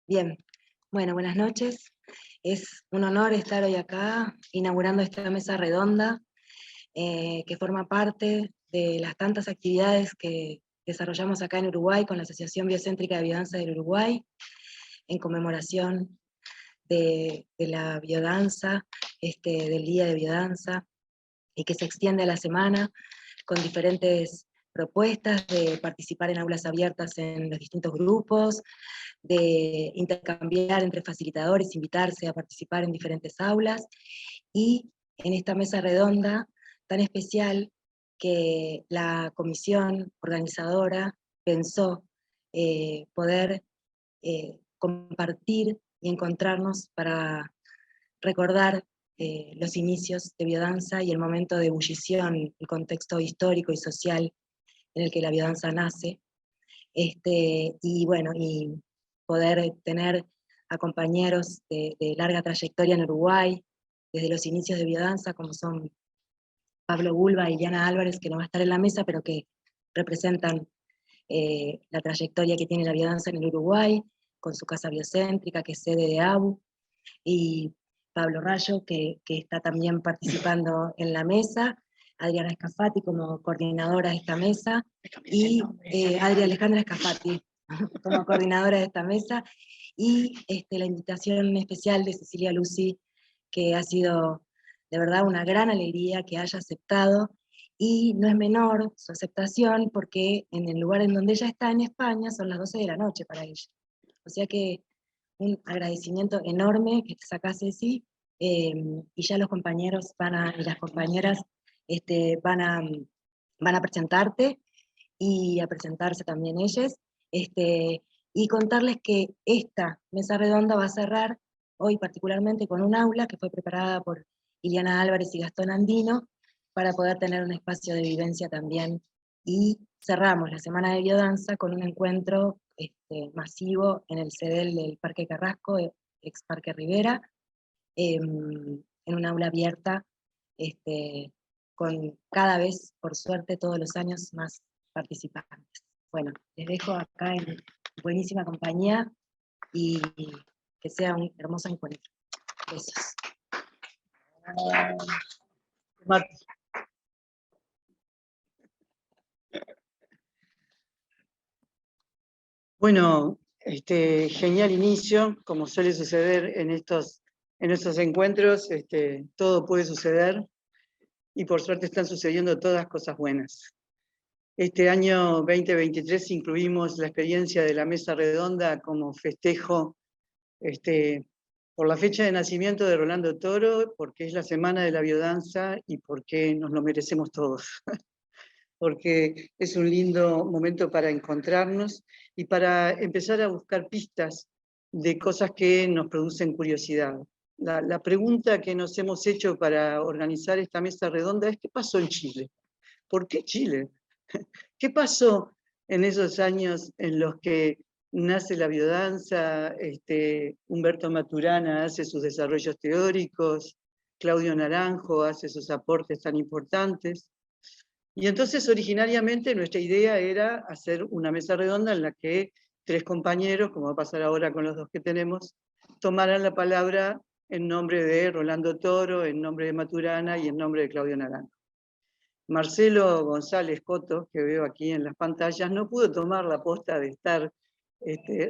Bien, bueno, buenas noches. Es un honor estar hoy acá inaugurando esta mesa redonda que forma parte de las tantas actividades que desarrollamos acá en Uruguay con la Asociación Biocéntrica de Biodanza del Uruguay en conmemoración de la biodanza, del Día de Biodanza, y que se extiende a la semana con diferentes propuestas de participar en aulas abiertas en los distintos grupos, de intercambiar entre facilitadores, invitarse a participar en diferentes aulas, y en esta mesa redonda tan especial que la comisión organizadora pensó poder compartir y encontrarnos para recordar los inicios de biodanza y el momento de ebullición, el contexto histórico y social en el que la biodanza nace, y bueno, y poder tener a compañeros de larga trayectoria en Uruguay, desde los inicios de biodanza, como son Pablo Bulba y Diana Álvarez, que no va a estar en la mesa, pero que representan la trayectoria que tiene la biodanza en el Uruguay, con su casa biocéntrica, que es sede de ABU, y Pablo Rayo, que está también participando en la mesa, Adriana Escafati como coordinadora de esta mesa, y Alejandra Escafati como coordinadora de esta mesa, y la invitación especial de Cecilia Lucy, que ha sido de verdad una gran alegría que haya aceptado, y no es menor su aceptación porque en el lugar en donde ella está en España son las 12 de la noche para ella. O sea que un agradecimiento enorme que te sacás, Ceci, y ya los compañeros y las compañeras este, van, a, van a presentarte y a presentarse también ellas, y contarles que esta mesa redonda va a cerrar hoy particularmente con un aula que fue preparada por Iliana Álvarez y Gastón Andino para poder tener un espacio de vivencia también, y cerramos la semana de biodanza con un encuentro masivo en el CEDEL del Parque Carrasco, ex Parque Rivera, en un aula abierta, con cada vez, por suerte, todos los años más participantes. Bueno, les dejo acá en buenísima compañía y que sea un hermoso encuentro. Besos. Marta. Bueno, genial inicio, como suele suceder en estos encuentros, todo puede suceder y por suerte están sucediendo todas cosas buenas. Este año 2023 incluimos la experiencia de la mesa redonda como festejo por la fecha de nacimiento de Rolando Toro, porque es la semana de la biodanza y porque nos lo merecemos todos. Porque es un lindo momento para encontrarnos y para empezar a buscar pistas de cosas que nos producen curiosidad. La pregunta que nos hemos hecho para organizar esta mesa redonda es: ¿qué pasó en Chile? ¿Por qué Chile? ¿Qué pasó en esos años en los que nace la biodanza, Humberto Maturana hace sus desarrollos teóricos, Claudio Naranjo hace sus aportes tan importantes? Y entonces originariamente nuestra idea era hacer una mesa redonda en la que 3 compañeros, como va a pasar ahora con los 2 que tenemos, tomaran la palabra en nombre de Rolando Toro, en nombre de Maturana y en nombre de Claudio Naranjo. Marcelo González Coto, que veo aquí en las pantallas, no pudo tomar la posta de estar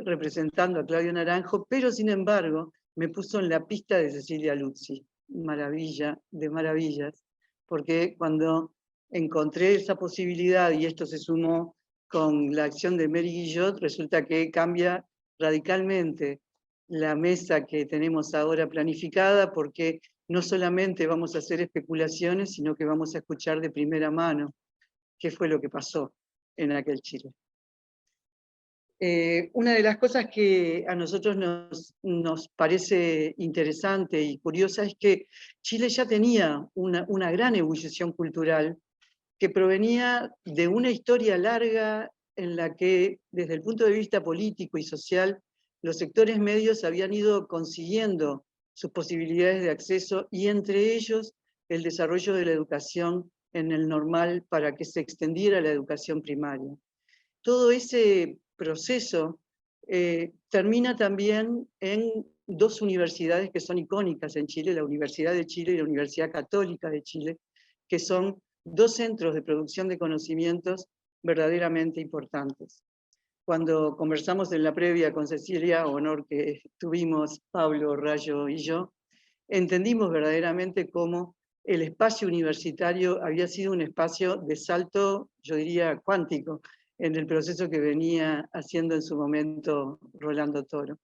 representando a Claudio Naranjo, pero sin embargo me puso en la pista de Cecilia Luzzi. Maravilla de maravillas, porque cuando encontré esa posibilidad y esto se sumó con la acción de Mary Guillot, resulta que cambia radicalmente la mesa que tenemos ahora planificada, porque no solamente vamos a hacer especulaciones, sino que vamos a escuchar de primera mano qué fue lo que pasó en aquel Chile. Una de las cosas que a nosotros nos parece interesante y curiosa es que Chile ya tenía una gran ebullición cultural que provenía de una historia larga en la que, desde el punto de vista político y social, los sectores medios habían ido consiguiendo sus posibilidades de acceso, y entre ellos el desarrollo de la educación en el normal para que se extendiera la educación primaria. Todo ese proceso termina también en dos universidades que son icónicas en Chile, la Universidad de Chile y la Universidad Católica de Chile, que son dos centros de producción de conocimientos verdaderamente importantes. Cuando conversamos en la previa con Cecilia, honor que tuvimos Pablo, Rayo y yo, entendimos verdaderamente cómo el espacio universitario había sido un espacio de salto, yo diría, cuántico, en el proceso que venía haciendo en su momento Rolando Toro.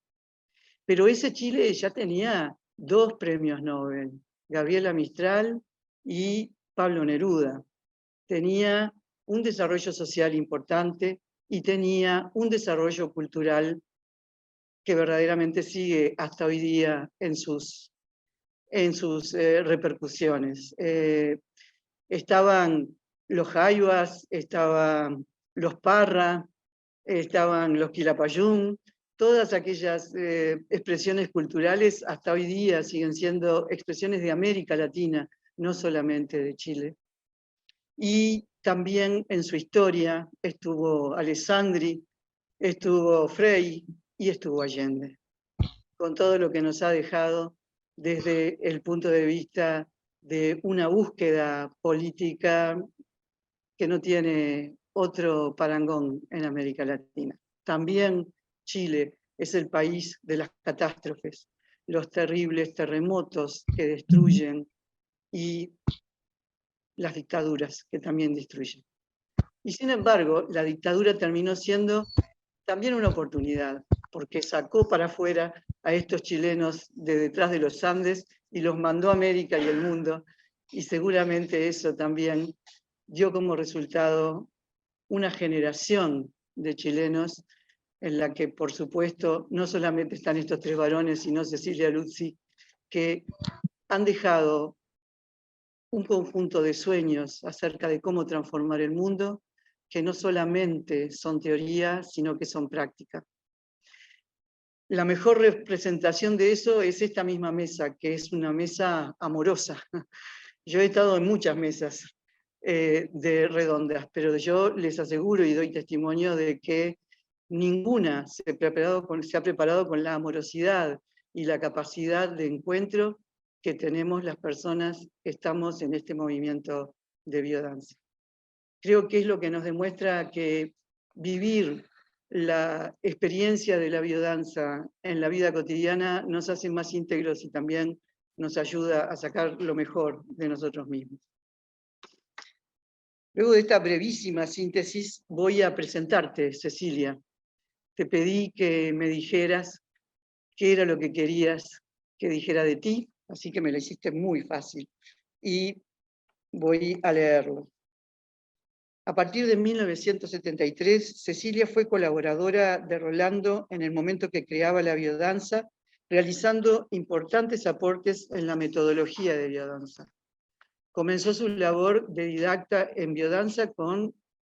Pero ese Chile ya tenía dos premios Nobel, Gabriela Mistral y Pablo Neruda. Tenía un desarrollo social importante y tenía un desarrollo cultural que verdaderamente sigue hasta hoy día en sus repercusiones. Estaban los Jaivas, estaban los Parra, estaban los Quilapayún, todas aquellas expresiones culturales hasta hoy día siguen siendo expresiones de América Latina, no solamente de Chile. Y también en su historia estuvo Alessandri, estuvo Frei y estuvo Allende, con todo lo que nos ha dejado desde el punto de vista de una búsqueda política que no tiene otro parangón en América Latina. También Chile es el país de las catástrofes, los terribles terremotos que destruyen y las dictaduras que también destruyen. Y sin embargo, la dictadura terminó siendo también una oportunidad, porque sacó para afuera a estos chilenos de detrás de los Andes y los mandó a América y el mundo, y seguramente eso también dio como resultado una generación de chilenos en la que, por supuesto, no solamente están estos tres varones, sino Cecilia Luzzi, que han dejado un conjunto de sueños acerca de cómo transformar el mundo, que no solamente son teoría, sino que son práctica. La mejor representación de eso es esta misma mesa, que es una mesa amorosa. Yo he estado en muchas mesas de redondas, pero yo les aseguro y doy testimonio de que ninguna se ha preparado con la amorosidad y la capacidad de encuentro que tenemos las personas que estamos en este movimiento de biodanza. Creo que es lo que nos demuestra que vivir la experiencia de la biodanza en la vida cotidiana nos hace más íntegros y también nos ayuda a sacar lo mejor de nosotros mismos. Luego de esta brevísima síntesis voy a presentarte, Cecilia. Te pedí que me dijeras qué era lo que querías que dijera de ti, así que me lo hiciste muy fácil. Y voy a leerlo. A partir de 1973, Cecilia fue colaboradora de Rolando en el momento que creaba la biodanza, realizando importantes aportes en la metodología de biodanza. Comenzó su labor de didacta en biodanza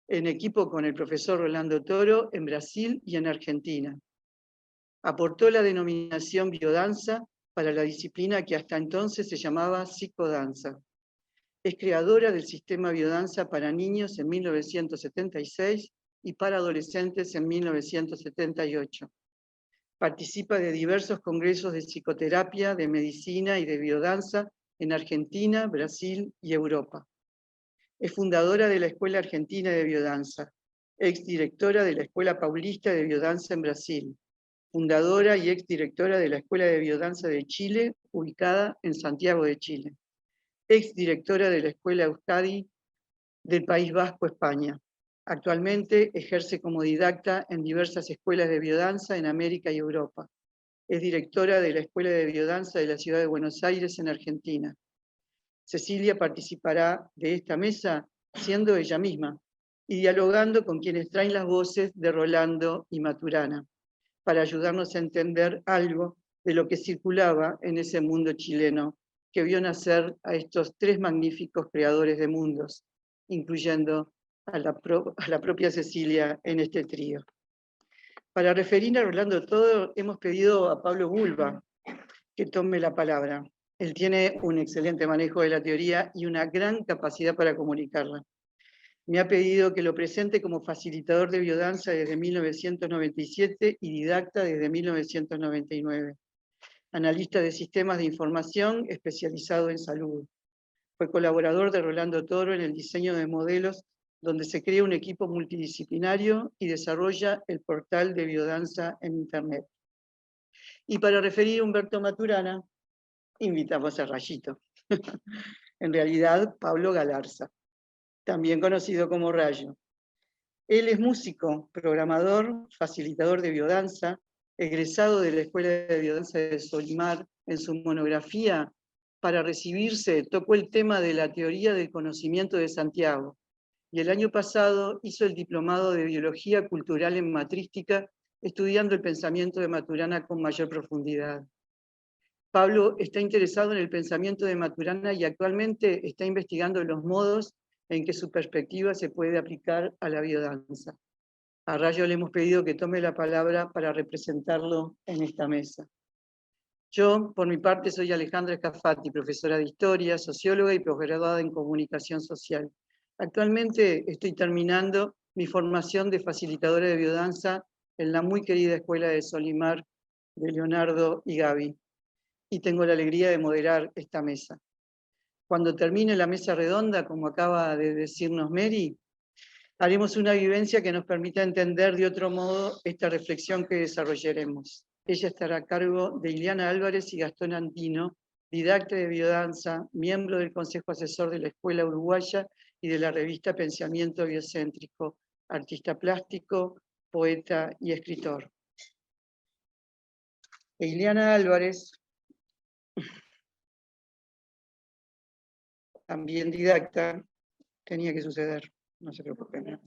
en equipo con el profesor Rolando Toro en Brasil y en Argentina. Aportó la denominación biodanza para la disciplina que hasta entonces se llamaba psicodanza. Es creadora del sistema biodanza para niños en 1976 y para adolescentes en 1978. Participa de diversos congresos de psicoterapia, de medicina y de biodanza en Argentina, Brasil y Europa. Es fundadora de la Escuela Argentina de Biodanza, exdirectora de la Escuela Paulista de Biodanza en Brasil, fundadora y exdirectora de la Escuela de Biodanza de Chile, ubicada en Santiago de Chile, exdirectora de la Escuela Euskadi del País Vasco, España. Actualmente ejerce como didacta en diversas escuelas de biodanza en América y Europa. Es directora de la Escuela de Biodanza de la Ciudad de Buenos Aires, en Argentina. Cecilia participará de esta mesa siendo ella misma y dialogando con quienes traen las voces de Rolando y Maturana, para ayudarnos a entender algo de lo que circulaba en ese mundo chileno que vio nacer a estos tres magníficos creadores de mundos, incluyendo a la propia Cecilia en este trío. Para referir a Rolando Toro, hemos pedido a Pablo Bulba que tome la palabra. Él tiene un excelente manejo de la teoría y una gran capacidad para comunicarla. Me ha pedido que lo presente como facilitador de biodanza desde 1997 y didacta desde 1999. Analista de sistemas de información especializado en salud. Fue colaborador de Rolando Toro en el diseño de modelos, donde se crea un equipo multidisciplinario y desarrolla el portal de biodanza en Internet. Y para referir a Humberto Maturana, invitamos a Rayito. En realidad, Pablo Galarza, también conocido como Rayo. Él es músico, programador, facilitador de biodanza, egresado de la Escuela de Biodanza de Solimar. En su monografía, para recibirse, tocó el tema de la teoría del conocimiento de Santiago, y el año pasado hizo el diplomado de Biología Cultural en Matrística, estudiando el pensamiento de Maturana con mayor profundidad. Pablo está interesado en el pensamiento de Maturana y actualmente está investigando los modos en que su perspectiva se puede aplicar a la biodanza. A Rayo le hemos pedido que tome la palabra para representarlo en esta mesa. Yo, por mi parte, soy Alejandra Scafati, profesora de Historia, socióloga y posgraduada en Comunicación Social. Actualmente estoy terminando mi formación de facilitadora de biodanza en la muy querida Escuela de Solimar de Leonardo y Gaby, y tengo la alegría de moderar esta mesa. Cuando termine la mesa redonda, como acaba de decirnos Mary, haremos una vivencia que nos permita entender de otro modo esta reflexión que desarrollaremos. Ella estará a cargo de Iliana Álvarez y Gastón Antino, didacta de biodanza, miembro del Consejo Asesor de la Escuela Uruguaya y de la revista Pensamiento Biocéntrico, artista plástico, poeta y escritor. Iliana Álvarez, también didacta, tenía que suceder, no se preocupen.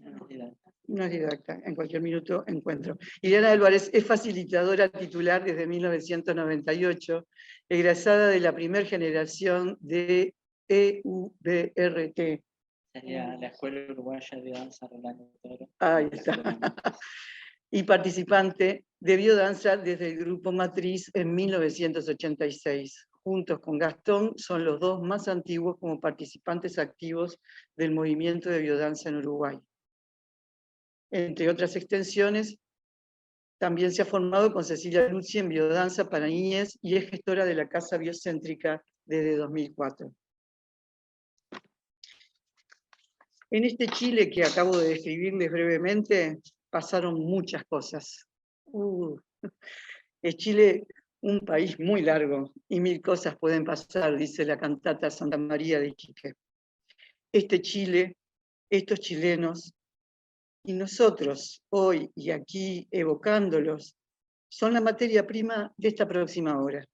No es didacta, en cualquier minuto encuentro. Iliana Álvarez es facilitadora titular desde 1998, egresada de la primera generación de EUBRT. Sería la Escuela Uruguaya de Danza Rolando Toro. Ahí está. Y participante de biodanza desde el grupo Matriz en 1986. Juntos con Gastón son los dos más antiguos como participantes activos del movimiento de biodanza en Uruguay. Entre otras extensiones, también se ha formado con Cecilia Lucci en biodanza para niñez y es gestora de la Casa Biocéntrica desde 2004. En este Chile que acabo de describirles brevemente, pasaron muchas cosas. Es Chile un país muy largo y 1000 cosas pueden pasar, dice la cantata Santa María de Iquique. Este Chile, estos chilenos, y nosotros, hoy y aquí evocándolos, son la materia prima de esta próxima hora.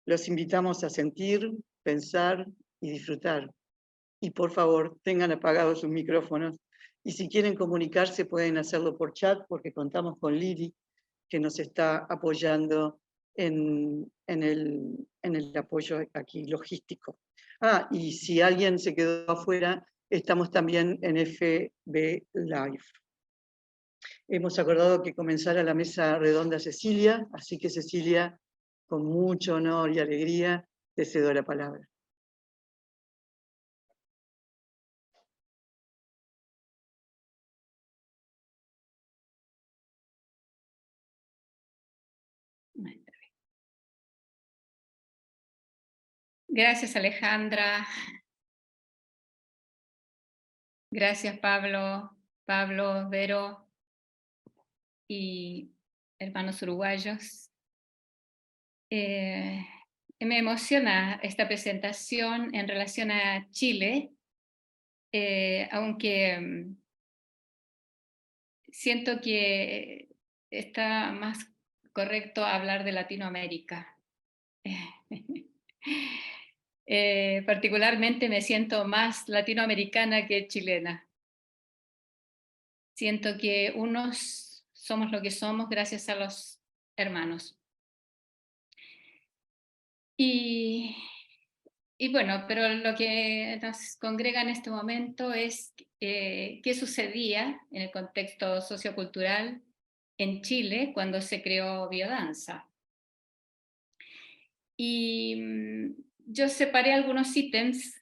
Los invitamos a sentir, pensar y disfrutar. Y por favor, tengan apagados sus micrófonos. Y si quieren comunicarse, pueden hacerlo por chat, porque contamos con Lili, que nos está apoyando en el apoyo aquí logístico. Y si alguien se quedó afuera, estamos también en FB Live. Hemos acordado que comenzara la mesa redonda Cecilia, así que Cecilia, con mucho honor y alegría, te cedo la palabra. Gracias, Alejandra. Gracias, Pablo, Vero y hermanos uruguayos. Me emociona esta presentación en relación a Chile, aunque siento que está más correcto hablar de Latinoamérica. Particularmente me siento más latinoamericana que chilena. Siento que unos somos lo que somos gracias a los hermanos. Y bueno, pero lo que nos congrega en este momento es qué sucedía en el contexto sociocultural en Chile cuando se creó biodanza. Y yo separé algunos ítems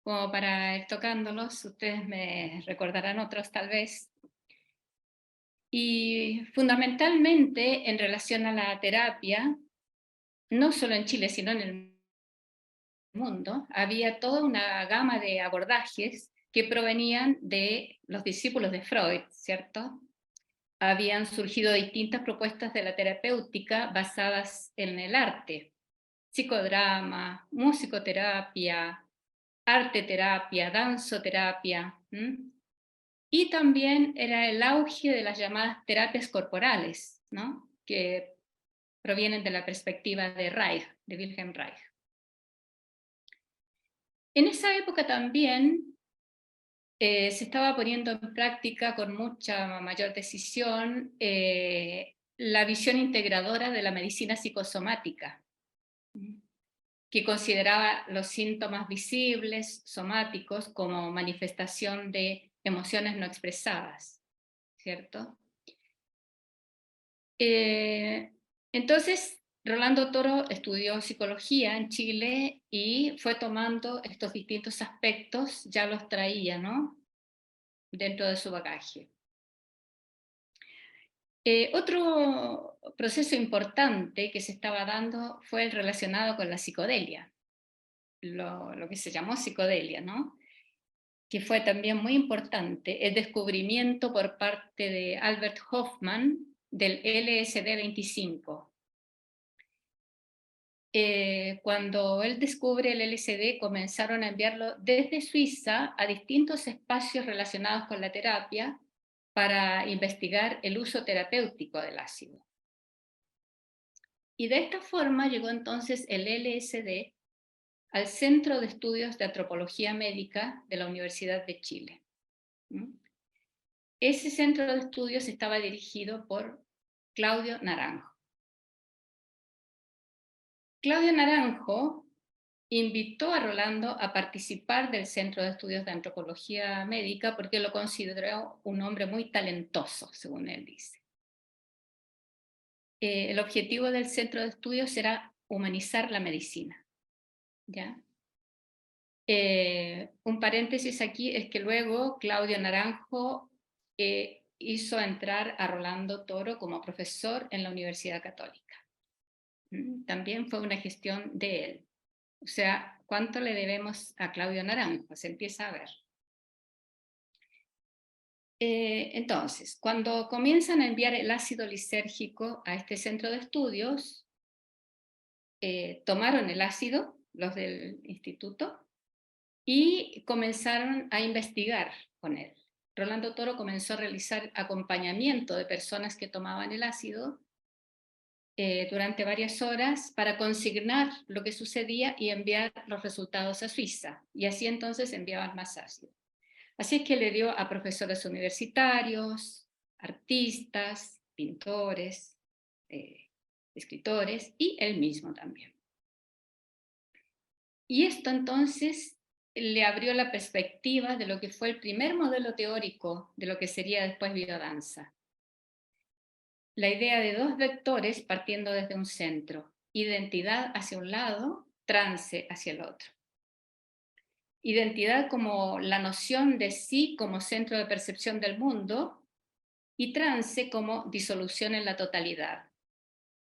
como para ir tocándolos, ustedes me recordarán otros tal vez. Y fundamentalmente en relación a la terapia, no solo en Chile, sino en el mundo, había toda una gama de abordajes que provenían de los discípulos de Freud, ¿cierto? Habían surgido distintas propuestas de la terapéutica basadas en el arte, psicodrama, musicoterapia, arteterapia, danzoterapia, y también era el auge de las llamadas terapias corporales, ¿no? Que provienen de la perspectiva de Reich, de Wilhelm Reich. En esa época también se estaba poniendo en práctica con mucha mayor decisión la visión integradora de la medicina psicosomática, que consideraba los síntomas visibles, somáticos, como manifestación de emociones no expresadas, ¿cierto? Entonces, Rolando Toro estudió psicología en Chile y fue tomando estos distintos aspectos, ya los traía, ¿no?, dentro de su bagaje. Otro proceso importante que se estaba dando fue el relacionado con la psicodelia, lo que se llamó psicodelia, ¿no?, que fue también muy importante, el descubrimiento por parte de Albert Hoffman del LSD-25. Cuando él descubre el LSD, comenzaron a enviarlo desde Suiza a distintos espacios relacionados con la terapia para investigar el uso terapéutico del ácido. Y de esta forma llegó entonces el LSD al Centro de Estudios de Antropología Médica de la Universidad de Chile. Ese centro de estudios estaba dirigido por Claudio Naranjo. Claudio Naranjo invitó a Rolando a participar del Centro de Estudios de Antropología Médica porque lo consideró un hombre muy talentoso, según él dice. El objetivo del Centro de Estudios era humanizar la medicina, ¿ya? Un paréntesis aquí es que luego Claudio Naranjo hizo entrar a Rolando Toro como profesor en la Universidad Católica. También fue una gestión de él. O sea, ¿cuánto le debemos a Claudio Naranjo? Se empieza a ver. Entonces, cuando comienzan a enviar el ácido lisérgico a este centro de estudios, tomaron el ácido, los del instituto, y comenzaron a investigar con él. Rolando Toro comenzó a realizar acompañamiento de personas que tomaban el ácido durante varias horas para consignar lo que sucedía y enviar los resultados a Suiza. Y así entonces enviaban más ácido. Así es que le dio a profesores universitarios, artistas, pintores, escritores y él mismo también. Y esto entonces le abrió la perspectiva de lo que fue el primer modelo teórico de lo que sería después biodanza. La idea de dos vectores partiendo desde un centro, identidad hacia un lado, trance hacia el otro. Identidad como la noción de sí como centro de percepción del mundo y trance como disolución en la totalidad.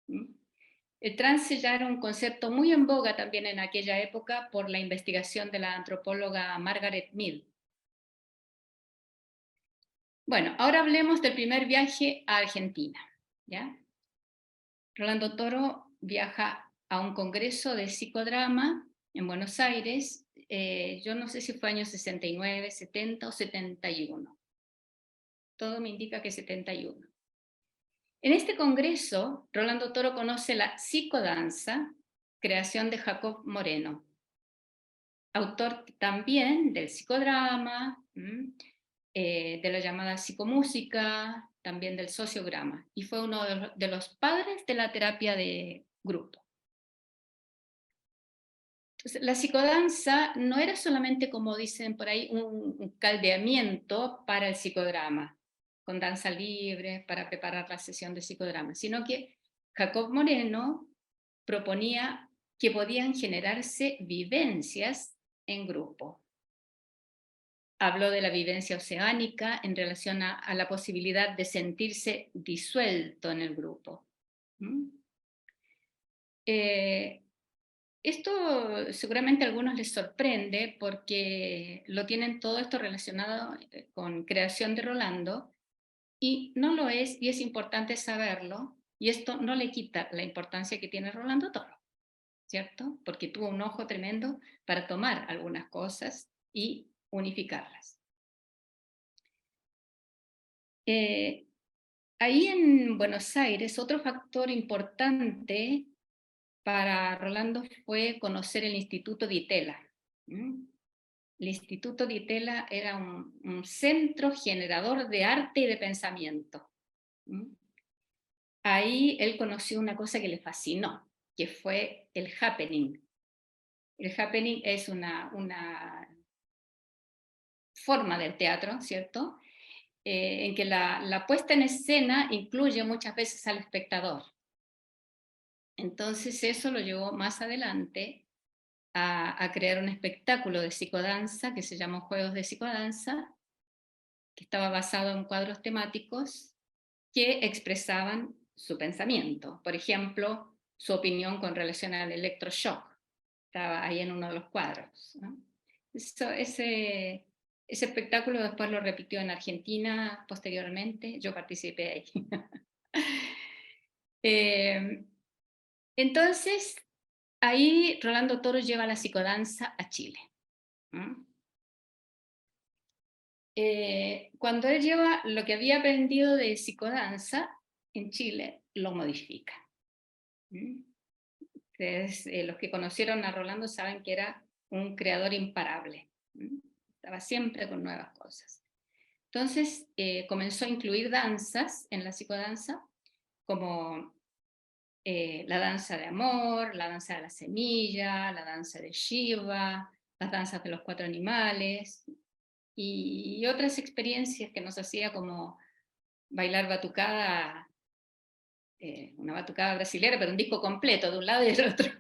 El trance ya era un concepto muy en boga también en aquella época por la investigación de la antropóloga Margaret Mead. Bueno, ahora hablemos del primer viaje a Argentina, ¿ya? Rolando Toro viaja a un congreso de psicodrama en Buenos Aires, yo no sé si fue año 69, 70 o 71. Todo me indica que 71. En este congreso, Rolando Toro conoce la psicodanza, creación de Jacob Moreno, autor también del psicodrama, de la llamada psicomúsica, también del sociograma, y fue uno de los padres de la terapia de grupo. Entonces, la psicodanza no era solamente, como dicen por ahí, un caldeamiento para el psicodrama, con danza libre para preparar la sesión de psicodrama, sino que Jacob Moreno proponía que podían generarse vivencias en grupo, habló de la vivencia oceánica en relación a la posibilidad de sentirse disuelto en el grupo. Esto seguramente a algunos les sorprende porque lo tienen todo esto relacionado con creación de Rolando, y no lo es, y es importante saberlo, y esto no le quita la importancia que tiene Rolando Toro, ¿cierto? Porque tuvo un ojo tremendo para tomar algunas cosas y unificarlas. Ahí en Buenos Aires, otro factor importante para Rolando fue conocer el Instituto Di Tella. El Instituto Di Tella era un centro generador de arte y de pensamiento. Ahí él conoció una cosa que le fascinó, que fue el happening. El happening es una forma del teatro, ¿cierto? En que la puesta en escena incluye muchas veces al espectador. Entonces eso lo llevó más adelante a crear un espectáculo de psicodanza que se llamó Juegos de Psicodanza, que estaba basado en cuadros temáticos que expresaban su pensamiento. Por ejemplo, su opinión con relación al electroshock. Estaba ahí en uno de los cuadros, ¿no? Ese espectáculo después lo repitió en Argentina posteriormente, yo participé ahí. Entonces, ahí Rolando Toro lleva la psicodanza a Chile. Cuando él lleva lo que había aprendido de psicodanza en Chile, lo modifica. Entonces, los que conocieron a Rolando saben que era un creador imparable. Estaba siempre con nuevas cosas. Entonces, comenzó a incluir danzas en la psicodanza, como la danza de amor, la danza de la semilla, la danza de Shiva, las danzas de los 4 animales, y otras experiencias que nos hacía, como bailar batucada, una batucada brasilera, pero un disco completo, de un lado y del otro.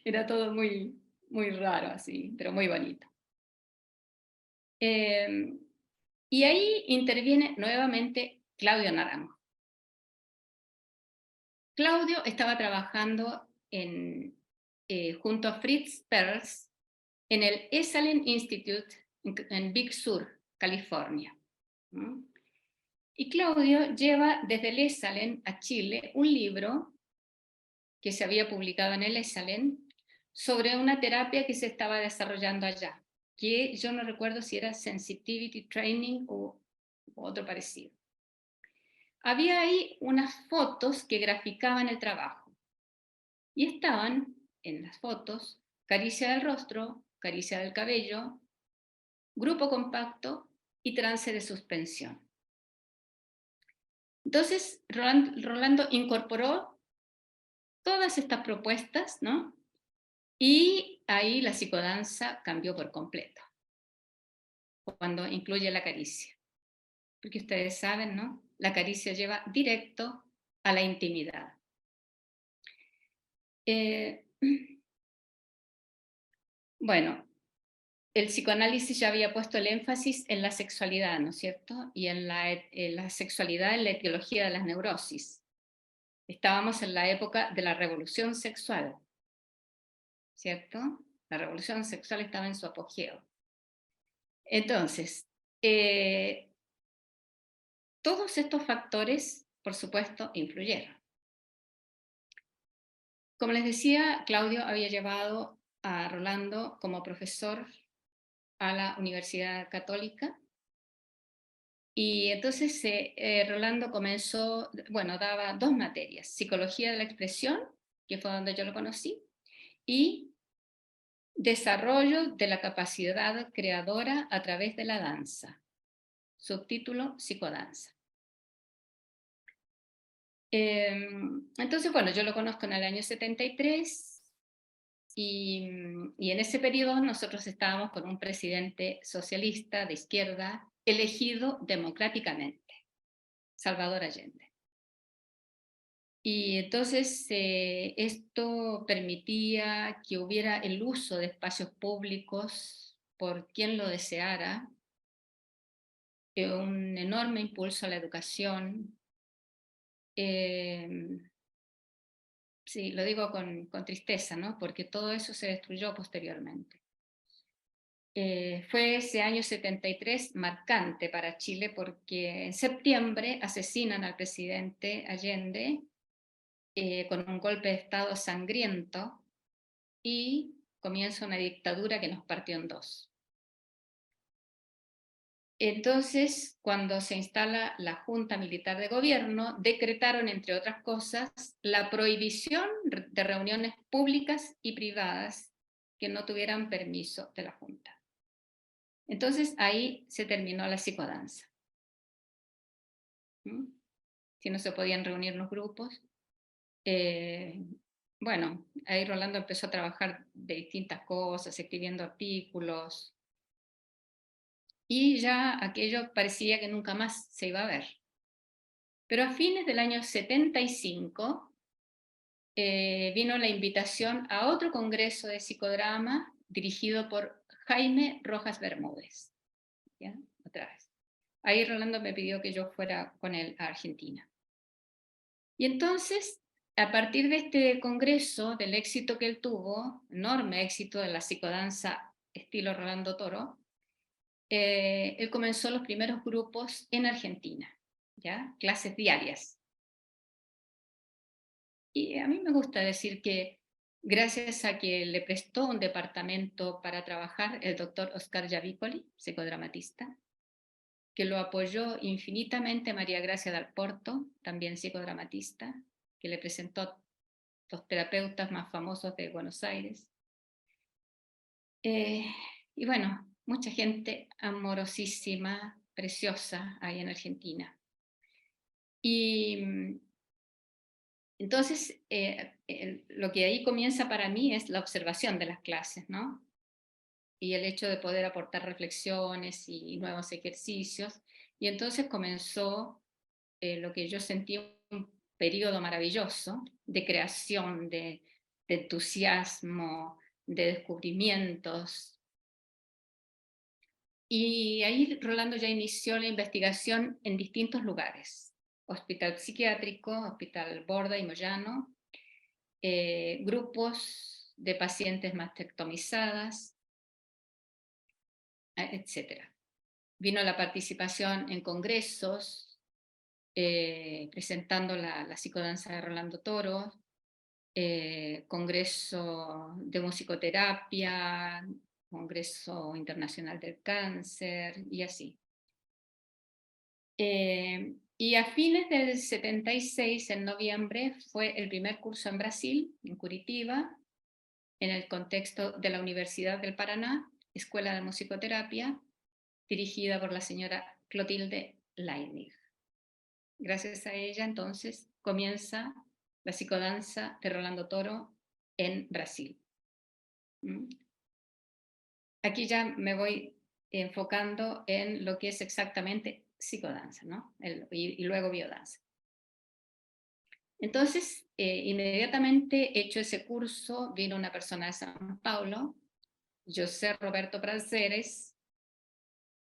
Era todo muy, muy raro así, pero muy bonito. Y ahí interviene nuevamente Claudio Naranjo. Claudio estaba trabajando junto a Fritz Perls en el Esalen Institute en Big Sur, California. Y Claudio lleva desde el Esalen a Chile un libro que se había publicado en el Esalen sobre una terapia que se estaba desarrollando allá, que yo no recuerdo si era Sensitivity Training o otro parecido. Había ahí unas fotos que graficaban el trabajo, y estaban en las fotos caricia del rostro, caricia del cabello, grupo compacto y trance de suspensión. Entonces Rolando incorporó todas estas propuestas, ¿no? Y ahí la psicodanza cambió por completo, cuando incluye la caricia. Porque ustedes saben, ¿no? La caricia lleva directo a la intimidad. Bueno, el psicoanálisis ya había puesto el énfasis en la sexualidad, ¿no es cierto? Y en la sexualidad en la etiología de las neurosis. Estábamos en la época de la revolución sexual, ¿cierto? La revolución sexual estaba en su apogeo. Entonces, todos estos factores, por supuesto, influyeron. Como les decía, Claudio había llevado a Rolando como profesor a la Universidad Católica, y entonces Rolando comenzó, bueno, daba 2 materias: psicología de la expresión, que fue donde yo lo conocí, y desarrollo de la capacidad creadora a través de la danza, subtítulo psicodanza. Entonces, bueno, yo lo conozco en el año 73, y en ese periodo nosotros estábamos con un presidente socialista de izquierda elegido democráticamente, Salvador Allende. Y entonces esto permitía que hubiera el uso de espacios públicos por quien lo deseara, un enorme impulso a la educación. Sí, lo digo con tristeza, ¿no? Porque todo eso se destruyó posteriormente. Fue ese año 73 marcante para Chile porque en septiembre asesinan al presidente Allende con un golpe de Estado sangriento y comienza una dictadura que nos partió en dos. Entonces, cuando se instala la Junta Militar de Gobierno, decretaron, entre otras cosas, la prohibición de reuniones públicas y privadas que no tuvieran permiso de la Junta. Entonces, ahí se terminó la psicodanza. ¿Mm? Si no se podían reunir los grupos. Bueno, ahí Rolando empezó a trabajar de distintas cosas, escribiendo artículos, y ya aquello parecía que nunca más se iba a ver. Pero a fines del año 75 vino la invitación a otro congreso de psicodrama dirigido por Jaime Rojas Bermúdez. ¿Ya? Otra vez. Ahí Rolando me pidió que yo fuera con él a Argentina. Y entonces, a partir de este congreso, del éxito que él tuvo, enorme éxito de la psicodanza estilo Rolando Toro, él comenzó los primeros grupos en Argentina, ¿ya? Clases diarias. Y a mí me gusta decir que gracias a que le prestó un departamento para trabajar el doctor Oscar Yavicoli, psicodramatista, que lo apoyó infinitamente María Gracia Dal Porto, también psicodramatista, que le presentó a los terapeutas más famosos de Buenos Aires. Y bueno, mucha gente amorosísima, preciosa ahí en Argentina. Y entonces, lo que ahí comienza para mí es la observación de las clases, ¿no? Y el hecho de poder aportar reflexiones y nuevos ejercicios. Y entonces comenzó lo que yo sentí un periodo maravilloso de creación, de entusiasmo, de descubrimientos. Y ahí Rolando ya inició la investigación en distintos lugares. Hospital psiquiátrico, Hospital Borda y Moyano, grupos de pacientes mastectomizadas, etc. Vino la participación en congresos, presentando la psicodanza de Rolando Toro, congreso de musicoterapia, congreso internacional del cáncer y así. Y a fines del 76, en noviembre, fue el primer curso en Brasil, en Curitiba, en el contexto de la Universidad del Paraná, Escuela de Musicoterapia, dirigida por la señora Clotilde Leinig. Gracias a ella, entonces, comienza la psicodanza de Rolando Toro en Brasil. Aquí ya me voy enfocando en lo que es exactamente psicodanza, ¿no? Y luego biodanza. Entonces, inmediatamente hecho ese curso, vino una persona de San Paulo, José Roberto Prazeres,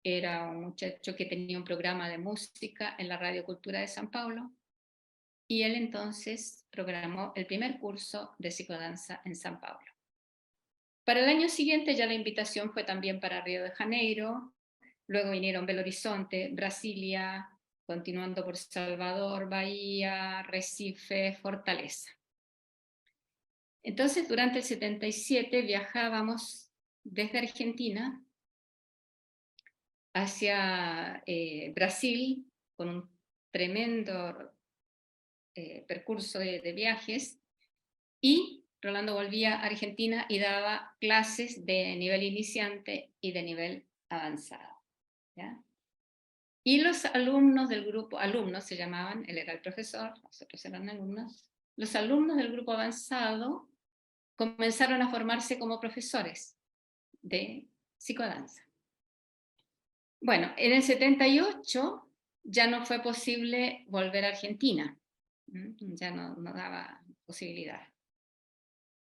era un muchacho que tenía un programa de música en la Radio Cultura de San Paulo, y él entonces programó el primer curso de psicodanza en San Paulo. Para el año siguiente ya la invitación fue también para Río de Janeiro, luego vinieron Belo Horizonte, Brasilia, continuando por Salvador, Bahía, Recife, Fortaleza. Entonces, durante el 77 viajábamos desde Argentina hacia Brasil con un tremendo percurso de viajes, y Rolando volvía a Argentina y daba clases de nivel iniciante y de nivel avanzado, ¿ya? Y los alumnos del grupo, alumnos se llamaban, él era el profesor, nosotros eran alumnos, los alumnos del grupo avanzado comenzaron a formarse como profesores de psicodanza. Bueno, en el 78 ya no fue posible volver a Argentina, ya no daba posibilidad.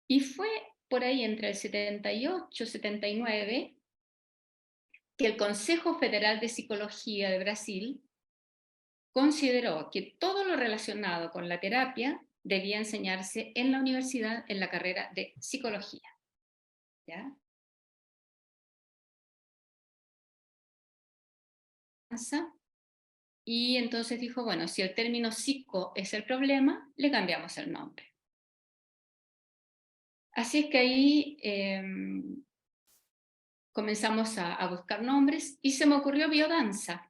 Y fue por ahí entre el 78 y 79 que el Consejo Federal de Psicología de Brasil consideró que todo lo relacionado con la terapia debía enseñarse en la universidad en la carrera de psicología. ¿Ya? Y entonces dijo, bueno, si el término psico es el problema, le cambiamos el nombre. Así es que ahí comenzamos a buscar nombres y se me ocurrió biodanza.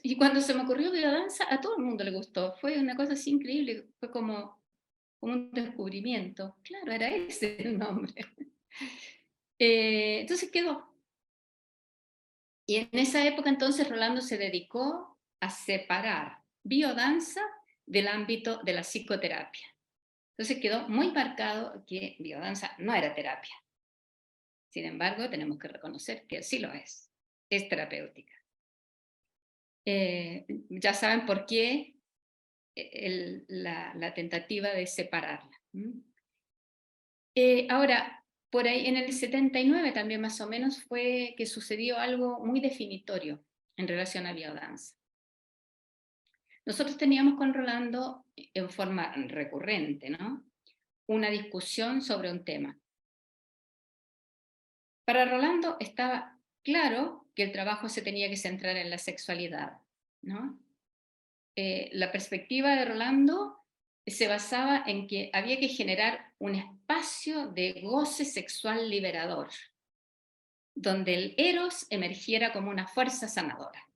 Y cuando se me ocurrió biodanza, a todo el mundo le gustó. Fue una cosa así increíble, fue como un descubrimiento. Claro, era ese el nombre. Entonces quedó. Y en esa época entonces Rolando se dedicó a separar biodanza del ámbito de la psicoterapia. Entonces quedó muy marcado que biodanza no era terapia. Sin embargo, tenemos que reconocer que sí lo es terapéutica. Ya saben por qué la tentativa de separarla. Ahora, por ahí en el 79 también más o menos fue que sucedió algo muy definitorio en relación a biodanza. Nosotros teníamos con Rolando en forma recurrente, ¿no?, una discusión sobre un tema. Para Rolando estaba claro que el trabajo se tenía que centrar en la sexualidad, ¿no? La perspectiva de Rolando se basaba en que había que generar un espacio de goce sexual liberador, donde el eros emergiera como una fuerza sanadora.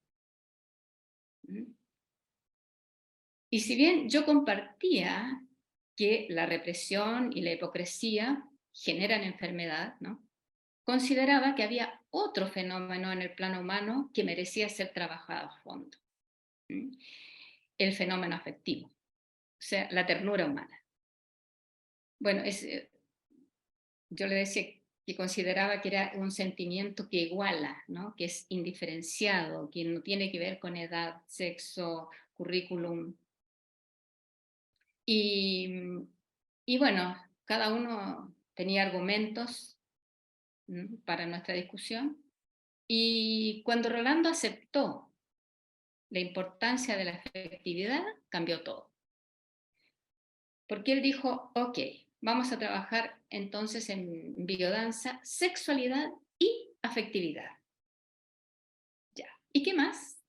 Y si bien yo compartía que la represión y la hipocresía generan enfermedad, ¿no?, consideraba que había otro fenómeno en el plano humano que merecía ser trabajado a fondo. El fenómeno afectivo, o sea, la ternura humana. Bueno, yo le decía que consideraba que era un sentimiento que iguala, ¿no?, que es indiferenciado, que no tiene que ver con edad, sexo, currículum. Y bueno, cada uno tenía argumentos para nuestra discusión. Y cuando Rolando aceptó la importancia de la afectividad, cambió todo. Porque él dijo, ok, vamos a trabajar entonces en biodanza, sexualidad y afectividad. Ya. ¿Y qué más?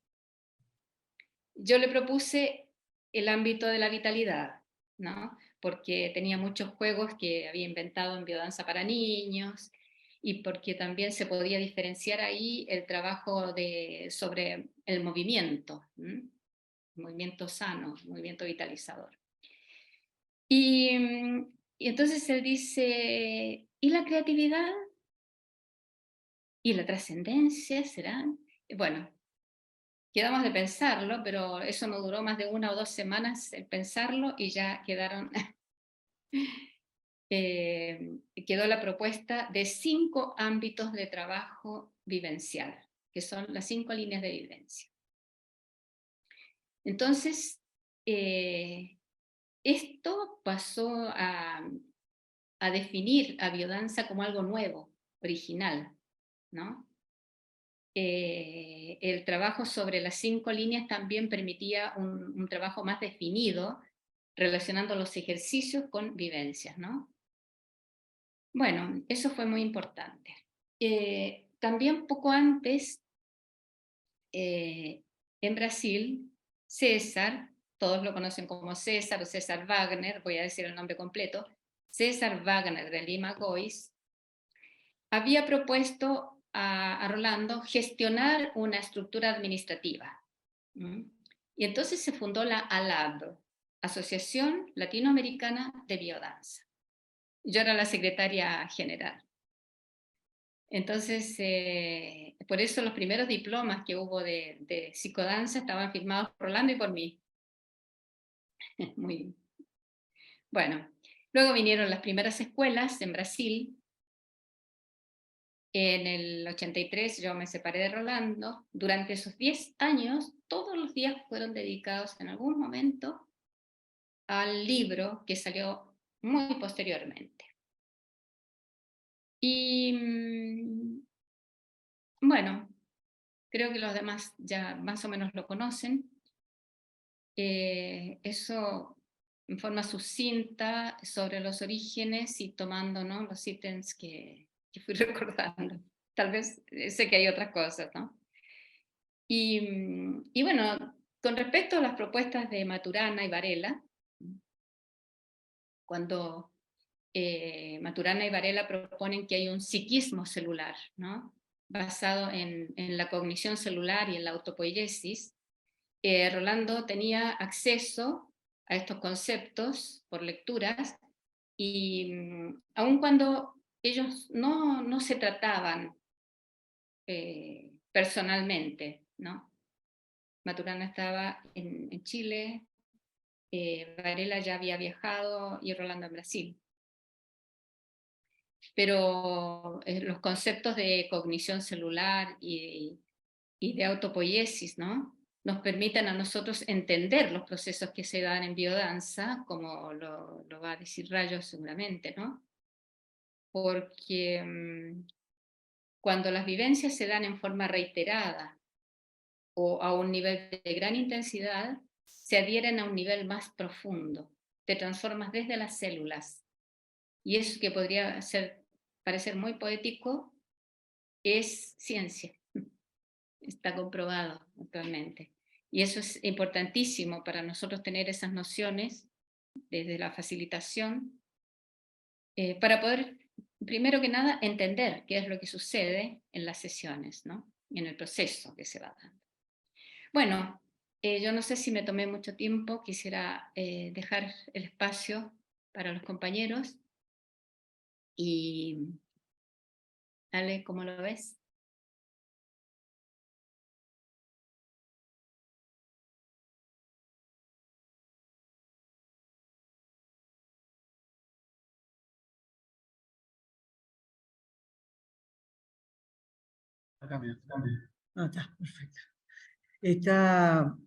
Yo le propuse el ámbito de la vitalidad, ¿no?, porque tenía muchos juegos que había inventado en biodanza para niños y porque también se podía diferenciar ahí el trabajo sobre el movimiento, movimiento sano, movimiento vitalizador. Y entonces él dice, ¿y la creatividad? ¿Y la trascendencia serán? Bueno, quedamos de pensarlo, pero eso no duró más de 1 o 2 semanas el pensarlo y ya quedaron, quedó la propuesta de 5 ámbitos de trabajo vivencial, que son las 5 líneas de vivencia. Entonces, esto pasó a definir a biodanza como algo nuevo, original, ¿no? El trabajo sobre las 5 líneas también permitía un trabajo más definido, relacionando los ejercicios con vivencias, ¿no? Bueno, eso fue muy importante. También poco antes, en Brasil, César, todos lo conocen como César o César Wagner, voy a decir el nombre completo, César Wagner de Lima Góis, había propuesto a Rolando gestionar una estructura administrativa. Y entonces se fundó la ALAB, Asociación Latinoamericana de Biodanza. Yo era la secretaria general. Entonces, por eso los primeros diplomas que hubo de psicodanza estaban firmados por Rolando y por mí. Muy bueno. Luego vinieron las primeras escuelas en Brasil. En el 83 yo me separé de Rolando. Durante esos 10 años, todos los días fueron dedicados en algún momento al libro que salió muy posteriormente. Y bueno, creo que los demás ya más o menos lo conocen. Eso en forma sucinta sobre los orígenes y tomando, ¿no?, los ítems que fui recordando. Tal vez sé que hay otras cosas, ¿no? Y bueno, con respecto a las propuestas de Maturana y Varela, cuando Maturana y Varela proponen que hay un psiquismo celular, ¿no?, basado en la cognición celular y en la autopoiesis, Rolando tenía acceso a estos conceptos por lecturas y aun cuando ellos no se trataban personalmente, ¿no? Maturana estaba en Chile, Varela ya había viajado y Rolando en Brasil. Pero los conceptos de cognición celular y de autopoiesis, ¿no?, nos permiten a nosotros entender los procesos que se dan en biodanza, como lo va a decir Rayo seguramente, ¿no? Porque cuando las vivencias se dan en forma reiterada o a un nivel de gran intensidad, se adhieren a un nivel más profundo, te transformas desde las células. Y eso que podría parecer muy poético, es ciencia. Está comprobado actualmente. Y eso es importantísimo para nosotros tener esas nociones desde la facilitación, para poder, primero que nada, entender qué es lo que sucede en las sesiones, ¿no?, y en el proceso que se va dando. Bueno, yo no sé si me tomé mucho tiempo, quisiera dejar el espacio para los compañeros. Y Ale, ¿cómo lo ves? Acá me. Ah, está, perfecto. Está.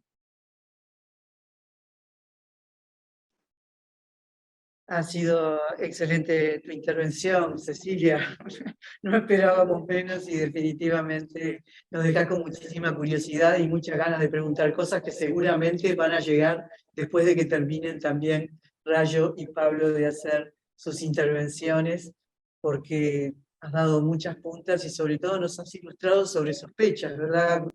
Ha sido excelente tu intervención, Cecilia. No esperábamos menos y definitivamente nos deja con muchísima curiosidad y muchas ganas de preguntar cosas que seguramente van a llegar después de que terminen también Rayo y Pablo de hacer sus intervenciones, porque has dado muchas puntas y sobre todo nos has ilustrado sobre sospechas, ¿verdad?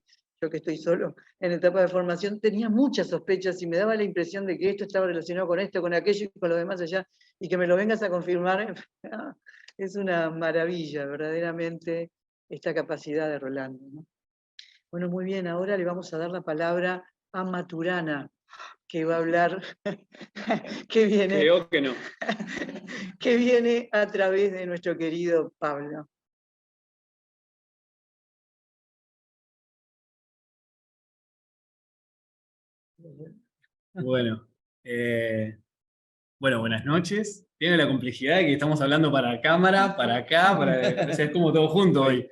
Yo que estoy solo en etapa de formación tenía muchas sospechas y me daba la impresión de que esto estaba relacionado con esto, con aquello y con lo demás allá, y que me lo vengas a confirmar es una maravilla, verdaderamente, esta capacidad de Rolando, ¿no? Bueno, muy bien, ahora le vamos a dar la palabra a Maturana, que va a hablar, que viene, creo que no, que viene a través de nuestro querido Pablo. Bueno, buenas noches. Tiene la complejidad de que estamos hablando para cámara, para acá, o sea, es como todo junto hoy.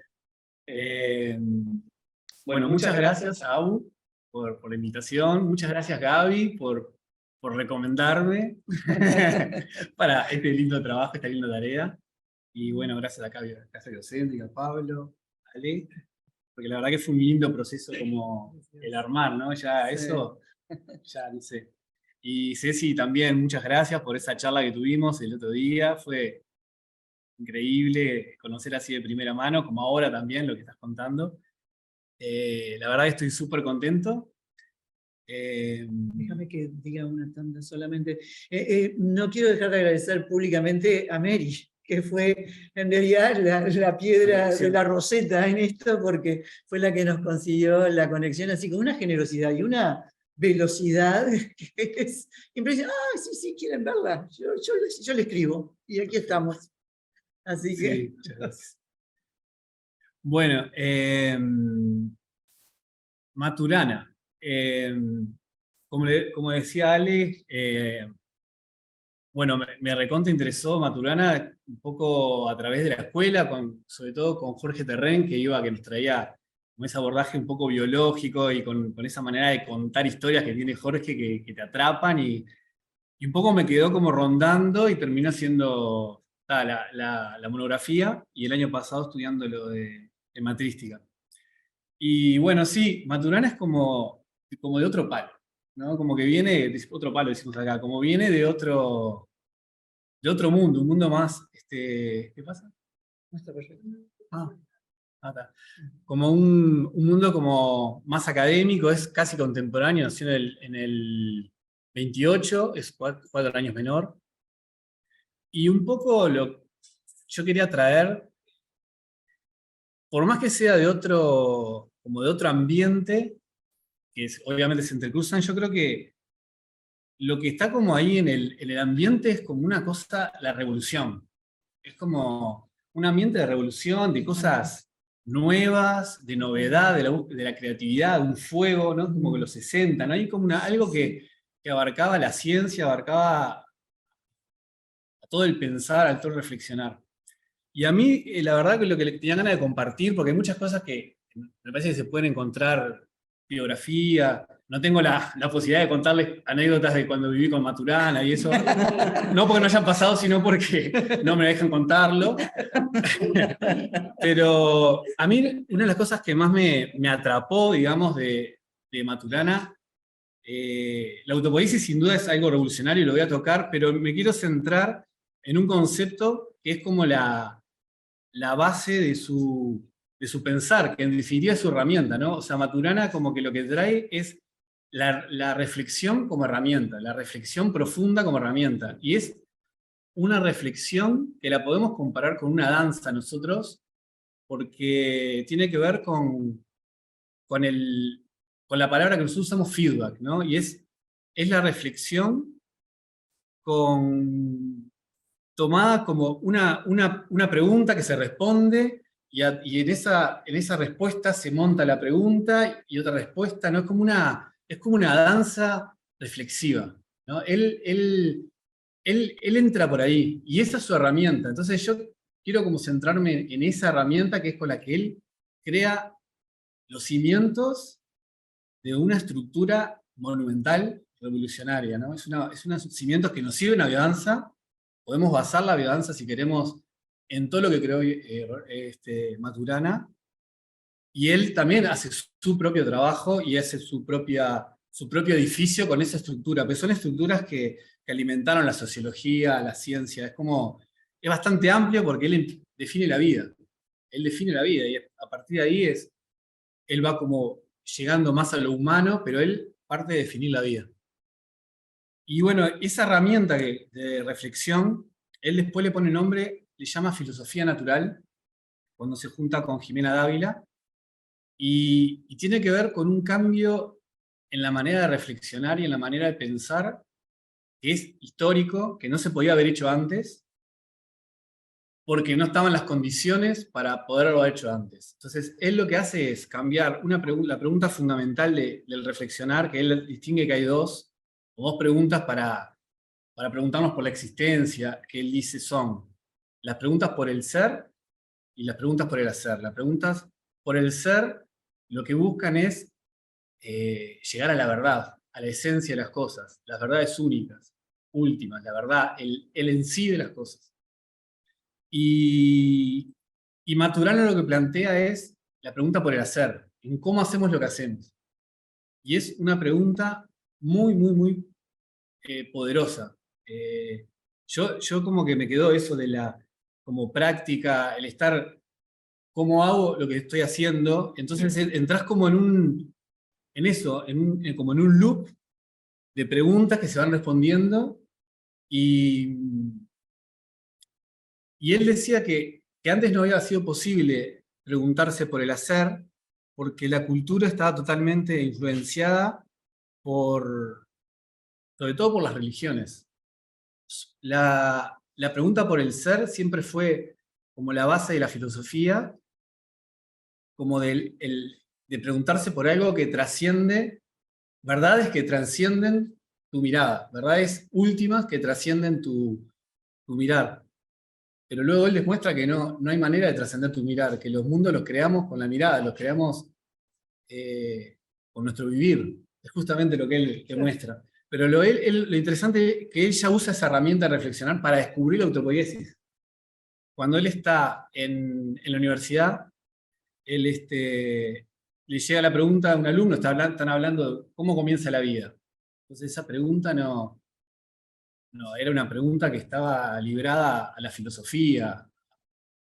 Bueno, muchas gracias, Abu, por la invitación. Muchas gracias, Gaby, por recomendarme para este lindo trabajo, esta linda tarea. Y bueno, gracias a Casa Docente, a Pablo, a Ale, porque la verdad que fue un lindo proceso como el armar, ¿no? Ya Sí. eso, ya no sé. Y Ceci, también muchas gracias por esa charla que tuvimos el otro día. Fue increíble conocer así de primera mano, como ahora también lo que estás contando. La verdad que estoy súper contento. Déjame que diga una tanda solamente. No quiero dejar de agradecer públicamente a Mary, que fue en realidad la piedra de la roseta en esto, porque fue la que nos consiguió la conexión, así con una generosidad y una velocidad que es impresionante. Ah, sí, quieren verla. Yo le escribo y aquí estamos. Así que. Sí, muchas gracias. Bueno, Maturana. Como decía Ale, bueno, me recontra interesó Maturana un poco a través de la escuela, sobre todo con Jorge Terren, que nos traía con ese abordaje un poco biológico y con esa manera de contar historias que tiene Jorge que te atrapan y un poco me quedó como rondando y terminó siendo la monografía y el año pasado estudiando lo de matrística. Y bueno, sí, Maturana es como de otro palo, ¿no? Como que viene, otro palo decimos acá, como viene de otro mundo, un mundo más, ¿qué pasa? ¿No está perfecto? Está. Como un mundo como más académico, es casi contemporáneo, nació en el 28, es 4 años menor. Y un poco yo quería traer, por más que sea como de otro ambiente, obviamente se entrecruzan, yo creo que lo que está como ahí en el ambiente es como una cosa, la revolución. Es como un ambiente de revolución, de cosas nuevas, de novedad, de la creatividad, de un fuego, ¿no? Como que los 60, ¿no? Hay como algo que abarcaba la ciencia, abarcaba a todo el pensar, a todo el reflexionar. Y a mí, la verdad que lo que le tenía ganas de compartir, porque hay muchas cosas que me parece que se pueden encontrar, biografía, no tengo la posibilidad de contarles anécdotas de cuando viví con Maturana y eso, no porque no hayan pasado, sino porque no me dejan contarlo. Pero a mí, una de las cosas que más me atrapó, digamos, de Maturana, la autopoiesis sin duda es algo revolucionario y lo voy a tocar, pero me quiero centrar en un concepto que es como la base de su pensar, que en definitiva es su herramienta, ¿no? O sea, Maturana como que lo que trae es la reflexión como herramienta, la reflexión profunda como herramienta. Y es una reflexión que la podemos comparar con una danza nosotros, porque tiene que ver con, con la palabra que nosotros usamos, feedback, ¿no? Y es la reflexión tomada como una pregunta que se responde y en esa respuesta se monta la pregunta y otra respuesta, ¿no? Es como una danza reflexiva, ¿no? Él entra por ahí y esa es su herramienta. Entonces yo quiero como centrarme en esa herramienta que es con la que él crea los cimientos de una estructura monumental revolucionaria, ¿no? Es unos cimientos que nos sirven a biodanza. Podemos basar la biodanza, si queremos, en todo lo que creó Maturana. Y él también hace su propio trabajo y hace su propio edificio con esa estructura. Pero son estructuras que alimentaron la sociología, la ciencia. Es bastante amplio porque él define la vida. Él define la vida y a partir de ahí él va como llegando más a lo humano, pero él parte de definir la vida. Y bueno, esa herramienta de reflexión, él después le pone nombre, le llama filosofía natural, cuando se junta con Jimena Dávila, y tiene que ver con un cambio en la manera de reflexionar y en la manera de pensar, que es histórico, que no se podía haber hecho antes, porque no estaban las condiciones para poderlo haber hecho antes. Entonces, él lo que hace es cambiar la pregunta fundamental del reflexionar, que él distingue que hay dos preguntas para preguntarnos por la existencia, que él dice son las preguntas por el ser y las preguntas por el hacer. Las preguntas por el ser lo que buscan es llegar a la verdad, a la esencia de las cosas, las verdades únicas, últimas, la verdad, el en sí de las cosas. Y Maturana lo que plantea es la pregunta por el hacer, en cómo hacemos lo que hacemos. Y es una pregunta muy, muy, muy poderosa. Yo como que me quedó eso de como práctica, el estar, cómo hago lo que estoy haciendo. Entonces entras como en eso, como en un loop de preguntas que se van respondiendo y él decía que antes no había sido posible preguntarse por el hacer, porque la cultura estaba totalmente influenciada sobre todo por las religiones. La pregunta por el ser siempre fue como la base de la filosofía, como de preguntarse por algo que trasciende, verdades que trascienden tu mirada, verdades últimas que trascienden tu mirar. Pero luego él les muestra que no hay manera de trascender tu mirar, que los mundos los creamos con la mirada, los creamos con nuestro vivir. Es justamente lo que él te muestra. Pero lo interesante es que él ya usa esa herramienta de reflexionar para descubrir la autopoiesis. Cuando él está en la universidad, él le llega la pregunta a un alumno, están hablando de cómo comienza la vida. Entonces esa pregunta no era una pregunta que estaba librada a la filosofía,